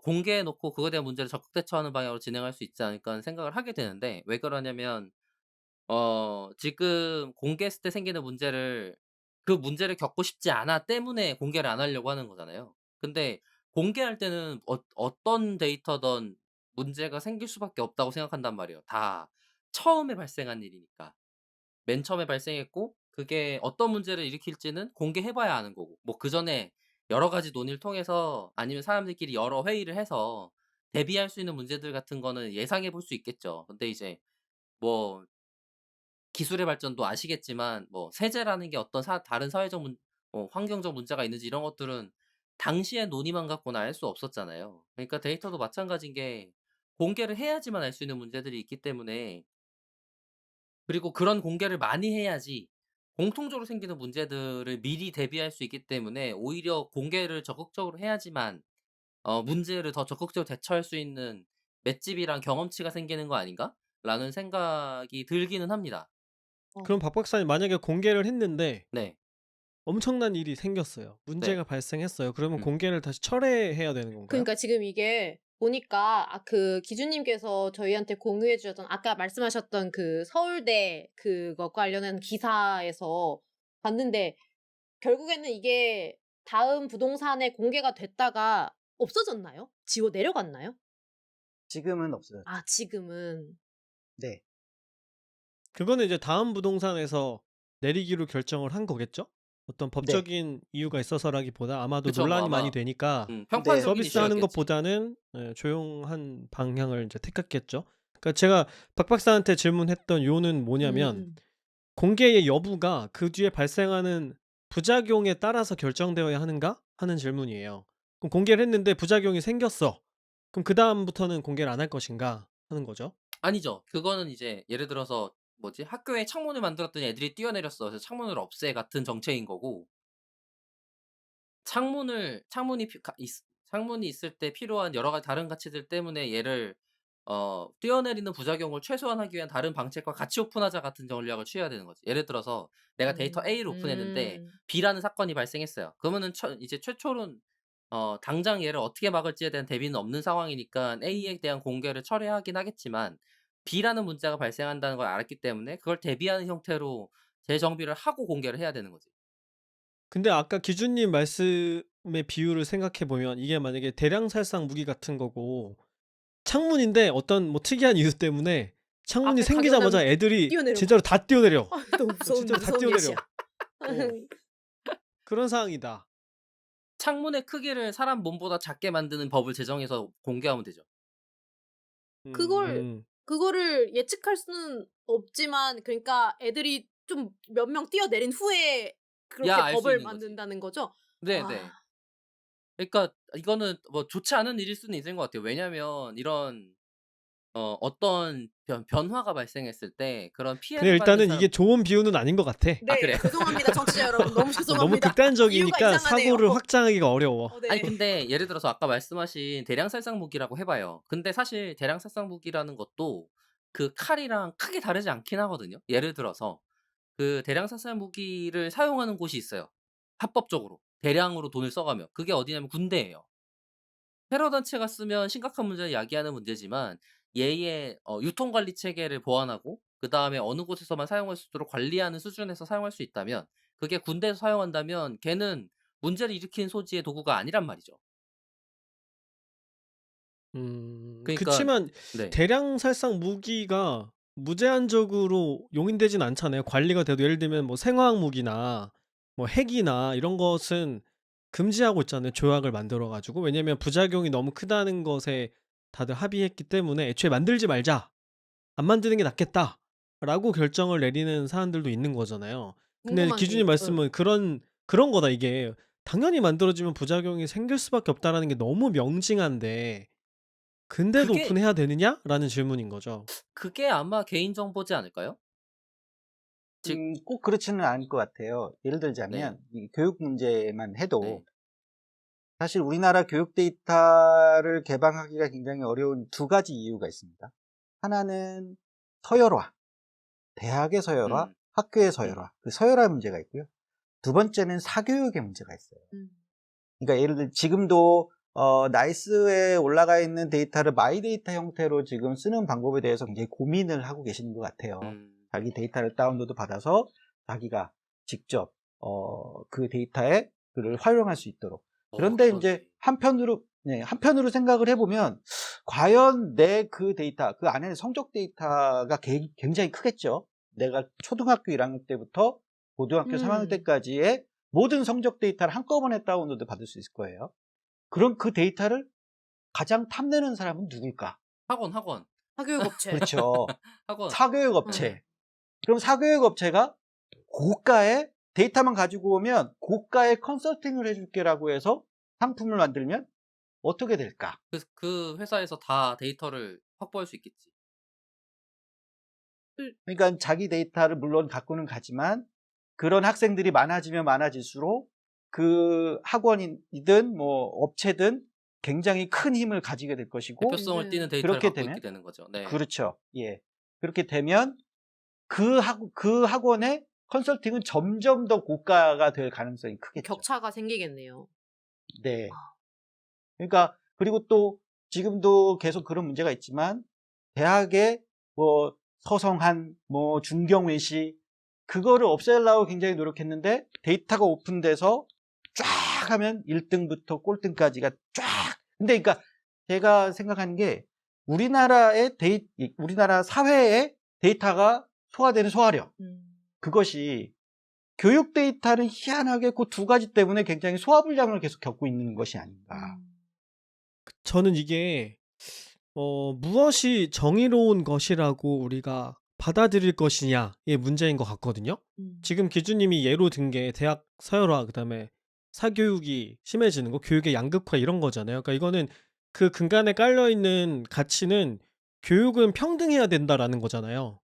B: 공개해 놓고 그거에 대한 문제를 적극 대처하는 방향으로 진행할 수 있지 않을까 하는 생각을 하게 되는데 왜 그러냐면 지금 공개했을 때 생기는 문제를 그 문제를 겪고 싶지 않아 때문에 공개를 안 하려고 하는 거잖아요. 근데 공개할 때는 어떤 데이터든 문제가 생길 수밖에 없다고 생각한단 말이에요. 다 처음에 발생한 일이니까. 맨 처음에 발생했고 그게 어떤 문제를 일으킬지는 공개해 봐야 아는 거고 뭐 그전에 여러 가지 논의를 통해서 아니면 사람들끼리 여러 회의를 해서 대비할 수 있는 문제들 같은 거는 예상해 볼 수 있겠죠. 근데 이제 뭐 기술의 발전도 아시겠지만 뭐 세제라는 게 어떤 다른 사회적 환경적 문제가 있는지 이런 것들은 당시의 논의만 갖고는 알 수 없었잖아요. 그러니까 데이터도 마찬가지인 게 공개를 해야지만 알 수 있는 문제들이 있기 때문에 그리고 그런 공개를 많이 해야지 공통적으로 생기는 문제들을 미리 대비할 수 있기 때문에 오히려 공개를 적극적으로 해야지만 문제를 더 적극적으로 대처할 수 있는 맷집이랑 경험치가 생기는 거 아닌가?'라는 생각이 들기는 합니다.
C: 그럼 박 박사님 만약에 공개를 했는데
B: 네.
C: 엄청난 일이 생겼어요.
B: 네.
C: 문제가 발생했어요. 그러면
B: 음.
C: 공개를 다시 철회해야 되는 건가요?
A: 그러니까 지금 이게 보니까 그 기준님께서 저희한테 공유해 주셨던 아까 말씀하셨던 그 서울대 그거 관련한 기사에서 봤는데 결국에는 이게 다음 부동산에 공개가 됐다가 없어졌나요? 지워 내려갔나요?
D: 지금은 없어요.
A: 아 지금은.
D: 네.
C: 그거는 이제 다음 부동산에서 내리기로 결정을 한 거겠죠? 어떤
D: 네.
C: 법적인 이유가 있어서라기보다 아마도
B: 그쵸. 뭐
C: 논란이 많이
B: 아마
C: 되니까
B: 평판적인
C: 서비스하는
B: 이슈였겠지.
C: 것보다는 조용한 방향을 이제 택했겠죠. 그러니까 제가 박 박사한테 질문했던 요는 뭐냐면
A: 음.
C: 공개의 여부가 그 뒤에 발생하는 부작용에 따라서 결정되어야 하는가 하는 질문이에요. 그럼 공개를 했는데 부작용이 생겼어. 그럼 그다음부터는 공개를 안 할 것인가 하는 거죠.
B: 아니죠. 그거는 이제 예를 들어서 뭐지? 학교에 창문을 만들었더니 애들이 뛰어내렸어. 그래서 창문을 없애 같은 정책인 거고 창문이 있을 때 필요한 여러 가지 다른 가치들 때문에 얘를 뛰어내리는 부작용을 최소화하기 위한 다른 방책과 같이 오픈하자 같은 전략을 취해야 되는 거지. 예를 들어서 내가 데이터 A를 오픈했는데 B라는 사건이 발생했어요. 그러면은 이제 최초는 당장 얘를 어떻게 막을지에 대한 대비는 없는 상황이니까 A에 대한 공개를 철회하긴 하겠지만 B라는 문제가 발생한다는 걸 알았기 때문에 그걸 대비하는 형태로 재정비를 하고 공개를 해야 되는 거지.
C: 근데 아까 기준님 말씀의 비유를 생각해 보면 이게 만약에 대량 살상 무기 같은 거고 창문인데 어떤 뭐 특이한 이유 때문에 창문이
A: 앞에
C: 생기자마자
A: 가격나면
C: 애들이
A: 뛰어내려.
C: 진짜로 다 뛰어내려.
A: 너무
C: 진짜로 다
A: 무서운
C: 뛰어내려.
A: 예시야.
C: 그런 상황이다.
B: 창문의 크기를 사람 몸보다 작게 만드는 법을 제정해서 공개하면 되죠.
A: 그걸 그거를 예측할 수는 없지만 그러니까 애들이 좀 몇 명 뛰어내린 후에 그렇게
B: 알 수
A: 법을
B: 있는 거지.
A: 만든다는 거죠?
B: 네네. 그러니까 이거는 뭐 좋지 않은 일일 수는 있는 것 같아요. 왜냐면 이런 어떤 변화가 발생했을 때 그런
C: 근데
B: 피해를 받는
C: 일단은
B: 사람
C: 이게 좋은 비유는 아닌 것 같아.
A: 네,
B: 그래요?
A: 죄송합니다, 청취자 여러분. 너무 죄송합니다.
C: 너무
A: 이유가
C: 극단적이니까
A: 이상하네요.
C: 사고를 확장하기가 어려워.
A: 네.
B: 아니 근데 예를 들어서 아까 말씀하신 대량 살상 무기라고 해 봐요. 근데 사실 대량 살상 무기라는 것도 그 칼이랑 크게 다르지 않긴 하거든요. 예를 들어서 그 대량 살상 무기를 사용하는 곳이 있어요, 합법적으로. 대량으로 돈을 써 가며. 그게 어디냐면 군대예요. 테러 단체가 쓰면 심각한 문제를 야기하는 문제지만 얘의 유통 관리 체계를 보완하고 그다음에 어느 곳에서만 사용할 수 있도록 관리하는 수준에서 사용할 수 있다면 그게 군대에서 사용한다면 걔는 문제를 일으키는 소지의 도구가 아니란 말이죠. 그러니까
C: 그치만
B: 네.
C: 대량 살상 무기가 무제한적으로 용인되진 않잖아요. 관리가 돼도 예를 들면 뭐 생화학 무기나 뭐 핵이나 이런 것은 금지하고 있잖아요. 조약을 만들어 가지고. 왜냐면 부작용이 너무 크다는 것에 다들 합의했기 때문에 애초에 만들지 말자. 안 만드는 게 낫겠다라고 결정을 내리는 사안들도 있는 거잖아요. 근데
A: 궁금한 게
C: 기준님 말씀은 그런 거다 이게. 당연히 만들어지면 부작용이 생길 수밖에 없다라는 게 너무 명징한데 근데도
B: 그게
C: 오픈해야 되느냐라는 질문인 거죠.
B: 그게 아마 개인정보지 않을까요? 즉
D: 꼭 그렇지는 않을 것 같아요. 예를
B: 네.
D: 들자면 이 교육 문제만 해도
B: 네.
D: 사실 우리나라 교육 데이터를 개방하기가 굉장히 어려운 두 가지 이유가 있습니다. 하나는 서열화, 대학의 서열화, 학교의 서열화, 그 서열화 문제가 있고요. 두 번째는 사교육의 문제가 있어요. 그러니까 예를 들어 지금도 나이스에 올라가 있는 데이터를 마이데이터 형태로 지금 쓰는 방법에 대해서 굉장히 고민을 하고 계시는 것 같아요. 자기 데이터를 다운로드 받아서 자기가 직접 그 데이터에 그를 활용할 수 있도록. 그런데 이제 한편으로 생각을 해보면 과연 내 그 데이터, 그 안에 성적 데이터가 굉장히 크겠죠. 내가 초등학교 1학년 때부터 고등학교 3학년 때까지의 모든 성적 데이터를 한꺼번에 다운로드 받을 수 있을 거예요. 그럼 그 데이터를 가장 탐내는 사람은 누굴까?
B: 학원.
A: 사교육업체.
D: 그렇죠.
B: 학원.
D: 사교육업체. 그럼 사교육업체가 고가의 데이터만 가지고 오면 고가의 컨설팅을 해줄게라고 해서 상품을 만들면 어떻게 될까?
B: 그 회사에서 다 데이터를 확보할 수 있겠지.
D: 그러니까 자기 데이터를 물론 갖고는 가지만 그런 학생들이 많아지면 많아질수록 그 학원이든 뭐 업체든 굉장히 큰 힘을 가지게 될 것이고
B: 대표성을 띠는 데이터를
D: 그렇게
B: 갖고
D: 되면
B: 있게 되는 거죠. 네.
D: 그렇죠. 예. 그렇게 되면 그 학원의 컨설팅은 점점 더 고가가 될 가능성이 크겠죠.
A: 격차가 생기겠네요.
D: 네. 그러니까 그리고 또 지금도 계속 그런 문제가 있지만 대학의 뭐 서성한 뭐 중경외시 그거를 없애려고 굉장히 노력했는데 데이터가 오픈돼서 쫙 하면 1등부터 꼴등까지가 쫙. 근데 그러니까 제가 생각하는 게 우리나라 사회의 데이터가 소화되는 소화력 그것이 교육 데이터는 희한하게 그 두 가지 때문에 굉장히 소화불량을 계속 겪고 있는 것이 아닌가.
C: 저는 이게 무엇이 정의로운 것이라고 우리가 받아들일 것이냐의 문제인 것 같거든요. 지금 기준님이 예로 든 게 대학 서열화, 그다음에 사교육이 심해지는 거, 교육의 양극화 이런 거잖아요. 그러니까 이거는 그 근간에 깔려 있는 가치는 교육은 평등해야 된다라는 거잖아요.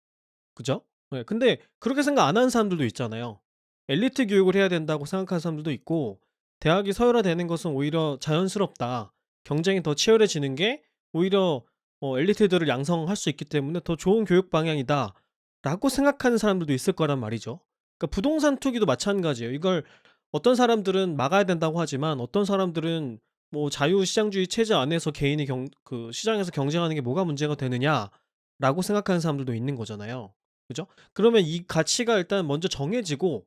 C: 그죠? 네, 근데 그렇게 생각 안 하는 사람들도 있잖아요. 엘리트 교육을 해야 된다고 생각하는 사람들도 있고, 대학이 서열화되는 것은 오히려 자연스럽다. 경쟁이 더 치열해지는 게 오히려 엘리트들을 양성할 수 있기 때문에 더 좋은 교육 방향이다. 라고 생각하는 사람들도 있을 거란 말이죠. 그러니까 부동산 투기도 마찬가지예요. 이걸 어떤 사람들은 막아야 된다고 하지만 어떤 사람들은 뭐 자유시장주의 체제 안에서 개인이 그 시장에서 경쟁하는 게 뭐가 문제가 되느냐라고 생각하는 사람들도 있는 거잖아요. 그죠? 그러면 이 가치가 일단 먼저 정해지고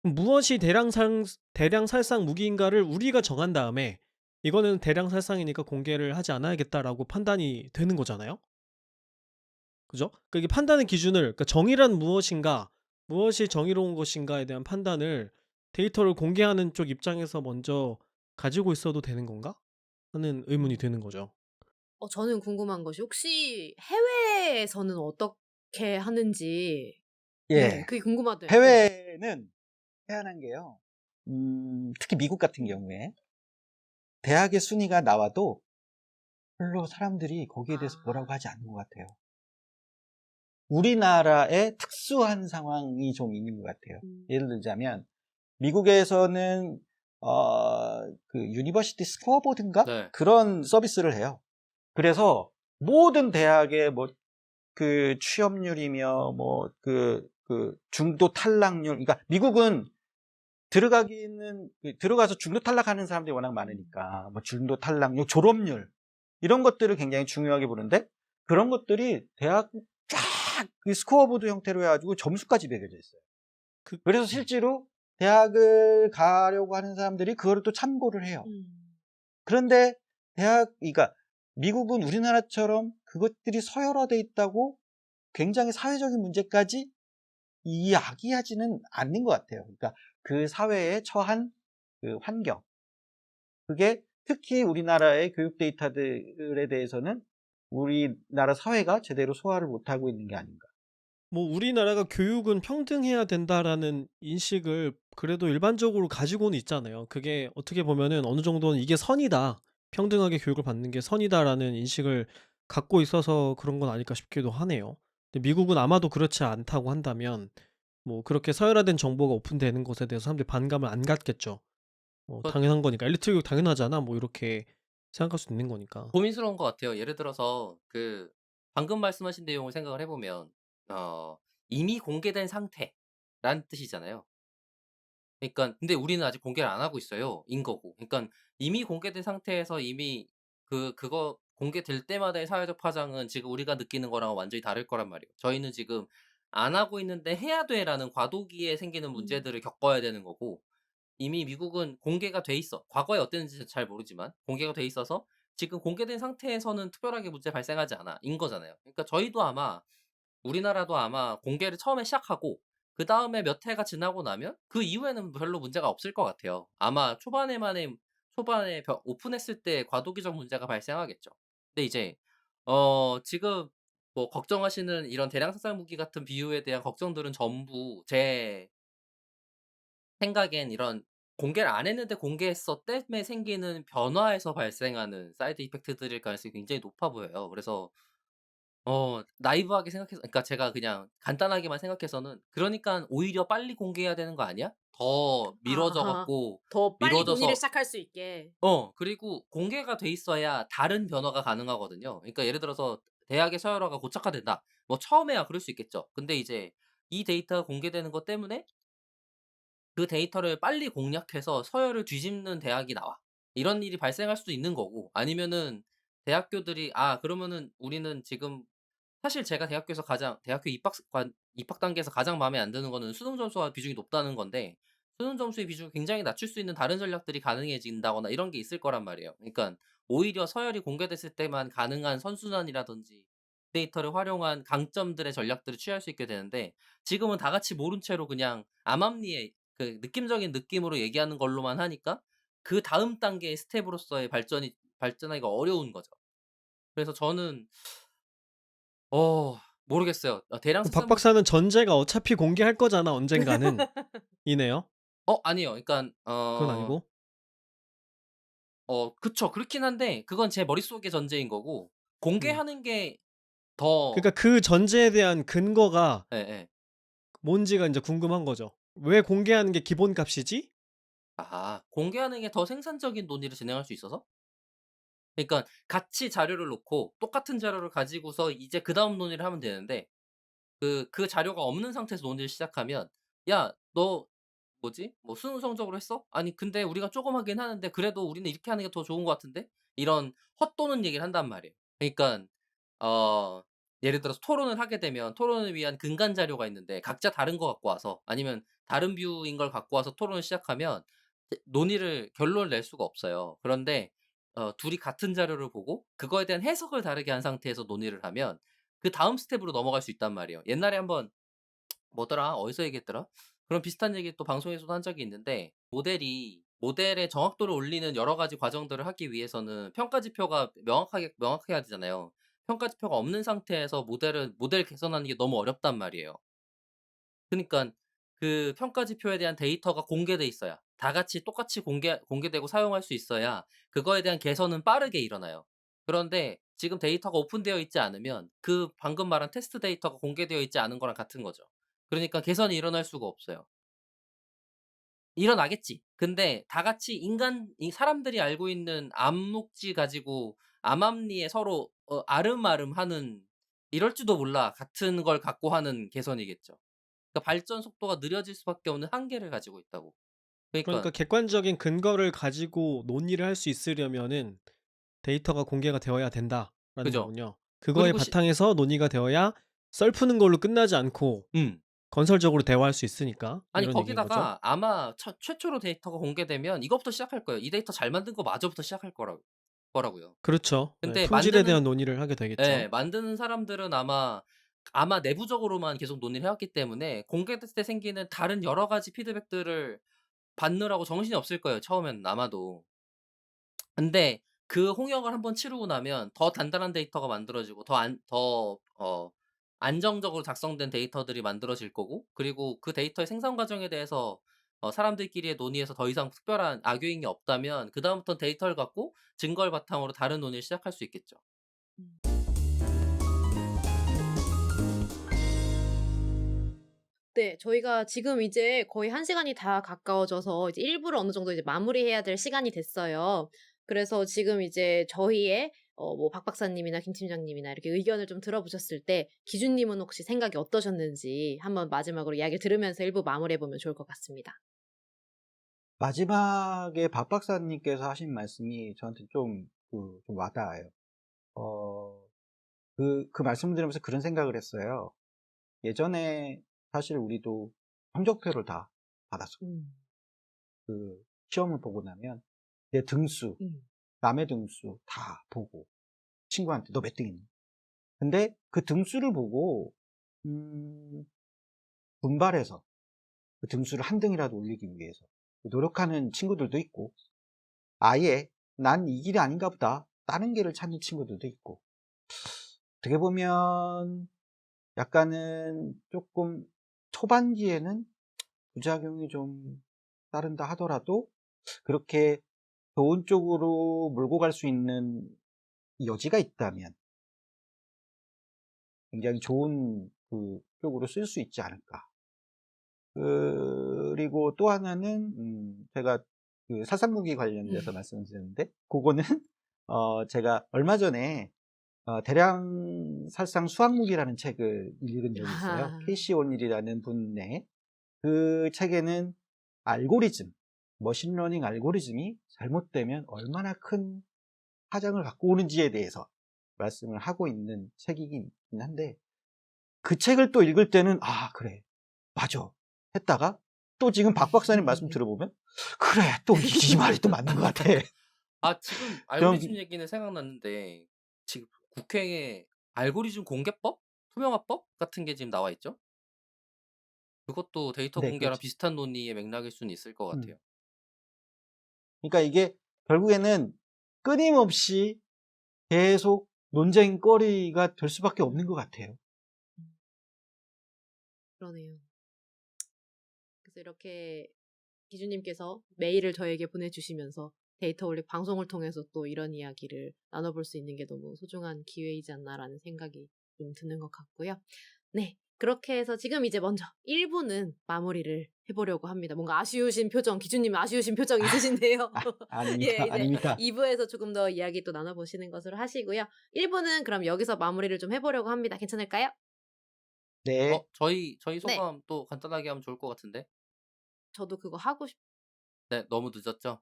C: 무엇이 대량살상 무기인가를 우리가 정한 다음에 이거는 대량살상이니까 공개를 하지 않아야겠다라고 판단이 되는 거잖아요. 그죠? 그러니까 이게 판단의 기준을, 그러니까 정의란 무엇인가, 무엇이 정의로운 것인가에 대한 판단을 데이터를 공개하는 쪽 입장에서 먼저 가지고 있어도 되는 건가? 하는 의문이 드는 거죠.
A: 저는 궁금한 것이 혹시 해외에서는 어떻게 하는지
D: 예.
A: 그게 궁금하대요.
D: 해외는 희한한 게요. 특히 미국 같은 경우에 대학의 순위가 나와도 별로 사람들이 거기에 대해서 뭐라고 하지 않는 것 같아요. 우리나라의 특수한 상황이 좀 있는 것 같아요. 예를 들자면 미국에서는 그 유니버시티 스코어보드인가
B: 네.
D: 그런 서비스를 해요. 그래서 모든 대학의 뭐 그 취업률이며 뭐 그 중도 탈락률, 그러니까 미국은 들어가서 중도 탈락하는 사람들이 워낙 많으니까 뭐 중도 탈락률, 졸업률 이런 것들을 굉장히 중요하게 보는데 그런 것들이 대학 쫙 그 스코어보드 형태로 해가지고 점수까지 매겨져 있어요. 그래서 실제로 대학을 가려고 하는 사람들이 그거를 또 참고를 해요. 그런데 그러니까 미국은 우리나라처럼 그것들이 서열화돼 있다고 굉장히 사회적인 문제까지 이야기하지는 않는 것 같아요. 그러니까 그 사회에 처한 그 환경, 그게 특히 우리나라의 교육 데이터들에 대해서는 우리나라 사회가 제대로 소화를 못하고 있는 게 아닌가.
C: 뭐 우리나라가 교육은 평등해야 된다라는 인식을 그래도 일반적으로 가지고는 있잖아요. 그게 어떻게 보면은 어느 정도는 이게 선이다. 평등하게 교육을 받는 게 선이다라는 인식을 갖고 있어서 그런 건 아닐까 싶기도 하네요. 근데 미국은 아마도 그렇지 않다고 한다면 뭐 그렇게 서열화된 정보가 오픈되는 것에 대해서 사람들이 반감을 안 갖겠죠.
B: 그
C: 당연한 거니까. 엘리트 교육 당연하잖아. 뭐 이렇게 생각할 수 있는 거니까.
B: 고민스러운 것 같아요. 예를 들어서 방금 말씀하신 내용을 생각을 해 보면 이미 공개된 상태란 뜻이잖아요. 그러니까 근데 우리는 아직 공개를 안 하고 있어요. 인 거고. 그러니까 이미 공개된 상태에서 이미 그거 공개될 때마다의 사회적 파장은 지금 우리가 느끼는 거랑은 완전히 다를 거란 말이에요. 저희는 지금 안 하고 있는데 '해야 돼.'라는 과도기에 생기는 문제들을 겪어야 되는 거고 이미 미국은 공개가 돼 있어. 과거에 어땠는지 잘 모르지만 공개가 돼 있어서 지금 공개된 상태에서는 특별하게 문제 발생하지 않아. 인 거잖아요. 그러니까 저희도 아마 우리나라도 아마 공개를 처음에 시작하고 그다음에 몇 해가 지나고 나면 그 이후에는 별로 문제가 없을 것 같아요. 아마 초반에 오픈했을 때 과도기적 문제가 발생하겠죠. 근데 이제 지금 뭐 걱정하시는 이런 대량 살상 무기 같은 비유에 대한 걱정들은 전부 제 생각엔 이런 공개를 안 했는데 공개했어 때문에 생기는 변화에서 발생하는 사이드 이펙트들일 가능성이 굉장히 높아 보여요. 그래서 나이브하게 생각해서 그러니까 제가 그냥 간단하게만 생각해서는 '그러니깐 오히려 빨리 공개해야 되는 거 아니야? 더 미뤄져
A: 아하.
B: 갖고
A: 더 빨리 논의를
B: 미뤄져서'
A: 시작할 수 있게.
B: 그리고 공개가 돼 있어야 다른 변화가 가능하거든요. 그러니까 예를 들어서 대학의 서열화가 고착화된다. 뭐 처음에야 그럴 수 있겠죠. 근데 이제 이 데이터가 공개되는 것 때문에 그 데이터를 빨리 공략해서 서열을 뒤집는 대학이 나와. 이런 일이 발생할 수도 있는 거고 아니면은 대학교들이 '아 그러면은 우리는 지금' 사실 제가 대학교 입학 단계에서 가장 마음에 안 드는 거는 수능 점수와 비중이 높다는 건데 수능 점수의 비중을 굉장히 낮출 수 있는 다른 전략들이 가능해진다거나 이런 게 있을 거란 말이에요. 그러니깐 오히려 서열이 공개됐을 때만 가능한 선순환이라든지 데이터를 활용한 강점들의 전략들을 취할 수 있게 되는데 지금은 다 같이 모른 채로 그냥 암암리에 그 느낌적인 느낌으로 얘기하는 걸로만 하니까 그다음 단계의 스텝으로서의 발전하기가 어려운 거죠. 그래서 저는 모르겠어요. 대량
C: 박
B: 생산 물
C: 박사는 전제가 어차피 공개할 거잖아, 언젠가는. 이네요.
B: 아니요. 그러니깐
C: 그건 아니고.
B: 그쵸. 그렇긴 한데 그건 제 머릿속의 전제인 거고
C: 음.
B: 공개하는 게 더
C: 그러니까 그 전제에 대한 근거가
B: 예예.
C: 뭔지가 인제 궁금한 거죠. 왜 공개하는 게 기본값이지?
B: 공개하는 게 더 생산적인 논의를 진행할 수 있어서? 그러니까 같이 자료를 놓고 똑같은 자료를 가지고서 이제 그다음 논의를 하면 되는데 그 자료가 없는 상태에서 논의를 시작하면 "야 너 뭐지? 뭐 수능 성적으로 했어? 아니 근데 우리가 쪼금 하긴 하는데 그래도 우리는 이렇게 하는 게 더 좋은 것 같은데?" 이런 헛도는 얘기를 한단 말이에요. 그러니깐 어 예를 들어서 토론을 하게 되면 토론을 위한 근간 자료가 있는데 각자 다른 거 갖고 와서 아니면 다른 뷰인 걸 갖고 와서 토론을 시작하면 논의를 결론을 낼 수가 없어요. 그런데 둘이 같은 자료를 보고 그거에 대한 해석을 다르게 한 상태에서 논의를 하면 그다음 스텝으로 넘어갈 수 있단 말이에요. 옛날에 한번 뭐더라? 어디서 얘기했더라? 그런 비슷한 얘기 또 방송에서도 한 적이 있는데 모델의 정확도를 올리는 여러 가지 과정들을 하기 위해서는 평가 지표가 명확해야 되잖아요. 평가 지표가 없는 상태에서 모델 개선하는 게 너무 어렵단 말이에요. 그니깐 그 평가 지표에 대한 데이터가 공개돼 있어야 다 같이 똑같이 공개되고 사용할 수 있어야 그거에 대한 개선은 빠르게 일어나요. 그런데 지금 데이터가 오픈되어 있지 않으면 그 방금 말한 테스트 데이터가 공개되어 있지 않은 거랑 같은 거죠. 그러니까 개선이 일어날 수가 없어요. 일어나겠지. 근데 다 같이 이 사람들이 알고 있는 암묵지 가지고 암암리에 서로 아름아름하는 이럴지도 몰라 같은 걸 갖고 하는 개선이겠죠. 그러니까 발전 속도가 느려질 수밖에 없는 한계를 가지고 있다고. 그러니까
C: 그러니까 객관적인 근거를 가지고 논의를 할 수 있으려면은 데이터가 공개가 되어야 된다라는
B: 그죠.
C: 거군요. 그거에
B: 그리고
C: 바탕에서 논의가 되어야 썰 푸는 걸로 끝나지 않고
B: 음.
C: 건설적으로 대화할 수 있으니까
B: 아니
C: 이런 얘기인 거죠.
B: 거기다가 아마 최초로 데이터가 공개되면 이것부터 시작할 거예요. 이 데이터 잘 만든 거 마저부터 시작할 거라고요.
C: 그렇죠. 예,
B: 근데
C: 품질에 대한 논의를 하게 되겠죠.
B: 만드는 사람들은 아마 내부적으로만 계속 논의를 해 왔기 때문에 공개됐을 때 생기는 다른 여러 가지 피드백들을 받느라고 정신이 없을 거예요, 처음에는 아마도. 근데 그 홍역을 한번 치르고 나면 더 단단한 데이터가 만들어지고 안정적으로 작성된 데이터들이 만들어질 거고 그리고 그 데이터의 생산 과정에 대해서 사람들끼리의 논의에서 더 이상 특별한 악요인이 없다면 그다음부터는 데이터를 갖고 증거를 바탕으로 다른 논의를 시작할 수 있겠죠.
A: 네. 저희가 지금 이제 거의 1 시간이 다 가까워져서 이제 1 부를 어느 정도 이제 마무리해야 될 시간이 됐어요. 그래서 지금 이제 저희의 뭐 박 박사님이나 김 팀장님이나 이렇게 의견을 좀 들어보셨을 때 기준 님은 혹시 생각이 어떠셨는지 한번 마지막으로 이야기를 들으면서 1부 마무리해 보면 좋을 것 같습니다.
D: 마지막에 박 박사님께서 하신 말씀이 저한테 좀 와닿아요. 그 말씀을 들으면서 그런 생각을 했어요. 예전에 사실 우리도 성적표를 다 받았었고,
A: 음.
D: 그 시험을 보고 나면 내 등수,
A: 음.
D: 남의 등수 다 보고 친구한테 너 몇 등이니? 근데 그 등수를 보고 분발해서 그 등수를 한 등이라도 올리기 위해서 노력하는 친구들도 있고, 아예 난 이 길이 아닌가 보다 다른 길을 찾는 친구들도 있고, 어떻게 보면 약간은 조금 초반기에는 부작용이 좀 따른다 하더라도 그렇게 좋은 쪽으로 몰고 갈 수 있는 여지가 있다면 굉장히 좋은 쪽으로 쓸 수 있지 않을까. 그리고 또 하나는 제가 그 사상무기 관련돼서 말씀드렸는데, 그거는 제가 얼마 전에 대량 살상 수학무기라는 책을 읽은 적이 있어요.
A: 아.
D: 케이시 오닐이라는 분의 그 책에는 머신러닝 알고리즘이 잘못되면 얼마나 큰 파장을 갖고 오는지에 대해서 말씀을 하고 있는 책이긴 한데, 그 책을 또 읽을 때는 그래 맞아 했다가 또 지금 박 박사님 말씀 들어보면 그래 또 이 말이 또 맞는 것 같아.
B: 지금
D: 좀
B: 알고리즘 얘기는 생각났는데 지금 국회에 알고리즘 공개법? 투명화법 같은 게 지금 나와 있죠? 그것도 데이터
D: 네,
B: 공개랑
D: 그렇죠.
B: 비슷한 논리의 맥락일 수는 있을 것 같아요.
D: 그러니까 이게 결국에는 끊임없이 계속 논쟁거리가 될 수밖에 없는 것 같아요.
A: 그러네요. 그래서 이렇게 기주님께서 메일을 저에게 보내주시면서 데이터 올릭 방송을 통해서 또 이런 이야기를 나눠볼 수 있는 게 너무 소중한 기회이지 않나라는 생각이 좀 드는 것 같고요. 네. 그렇게 해서 지금 이제 먼저 1부는 마무리를 해보려고 합니다. 뭔가 아쉬우신 표정, 기주님 아쉬우신 표정 있으신데요.
D: 아닙니다.
A: 예, 이제
D: 아닙니다.
A: 2부에서 조금 더 이야기 또 나눠보시는 것으로 하시고요. 1부는 그럼 여기서 마무리를 좀 해보려고 합니다. 괜찮을까요?
D: 네.
B: 저희
A: 네.
B: 소감 또 간단하게 하면 좋을 것 같은데.
A: 저도 그거 하고
B: 네, 너무 늦었죠?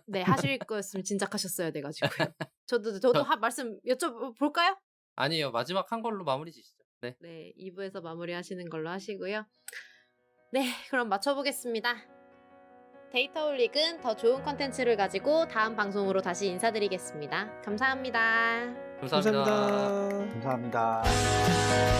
A: 네, 하실 거였으면 진작하셨어야 돼가지고요. 저도 말씀 여쭤볼까요?
B: 아니에요. 마지막 한 걸로 마무리 지시죠. 네.
A: 네, 2부에서 마무리하시는 걸로 하시고요. 네, 그럼 맞춰보겠습니다. 데이터 올릭은 더 좋은 컨텐츠를 가지고 다음 방송으로 다시 인사드리겠습니다. 감사합니다.
B: 감사합니다.
C: 감사합니다.
D: 감사합니다.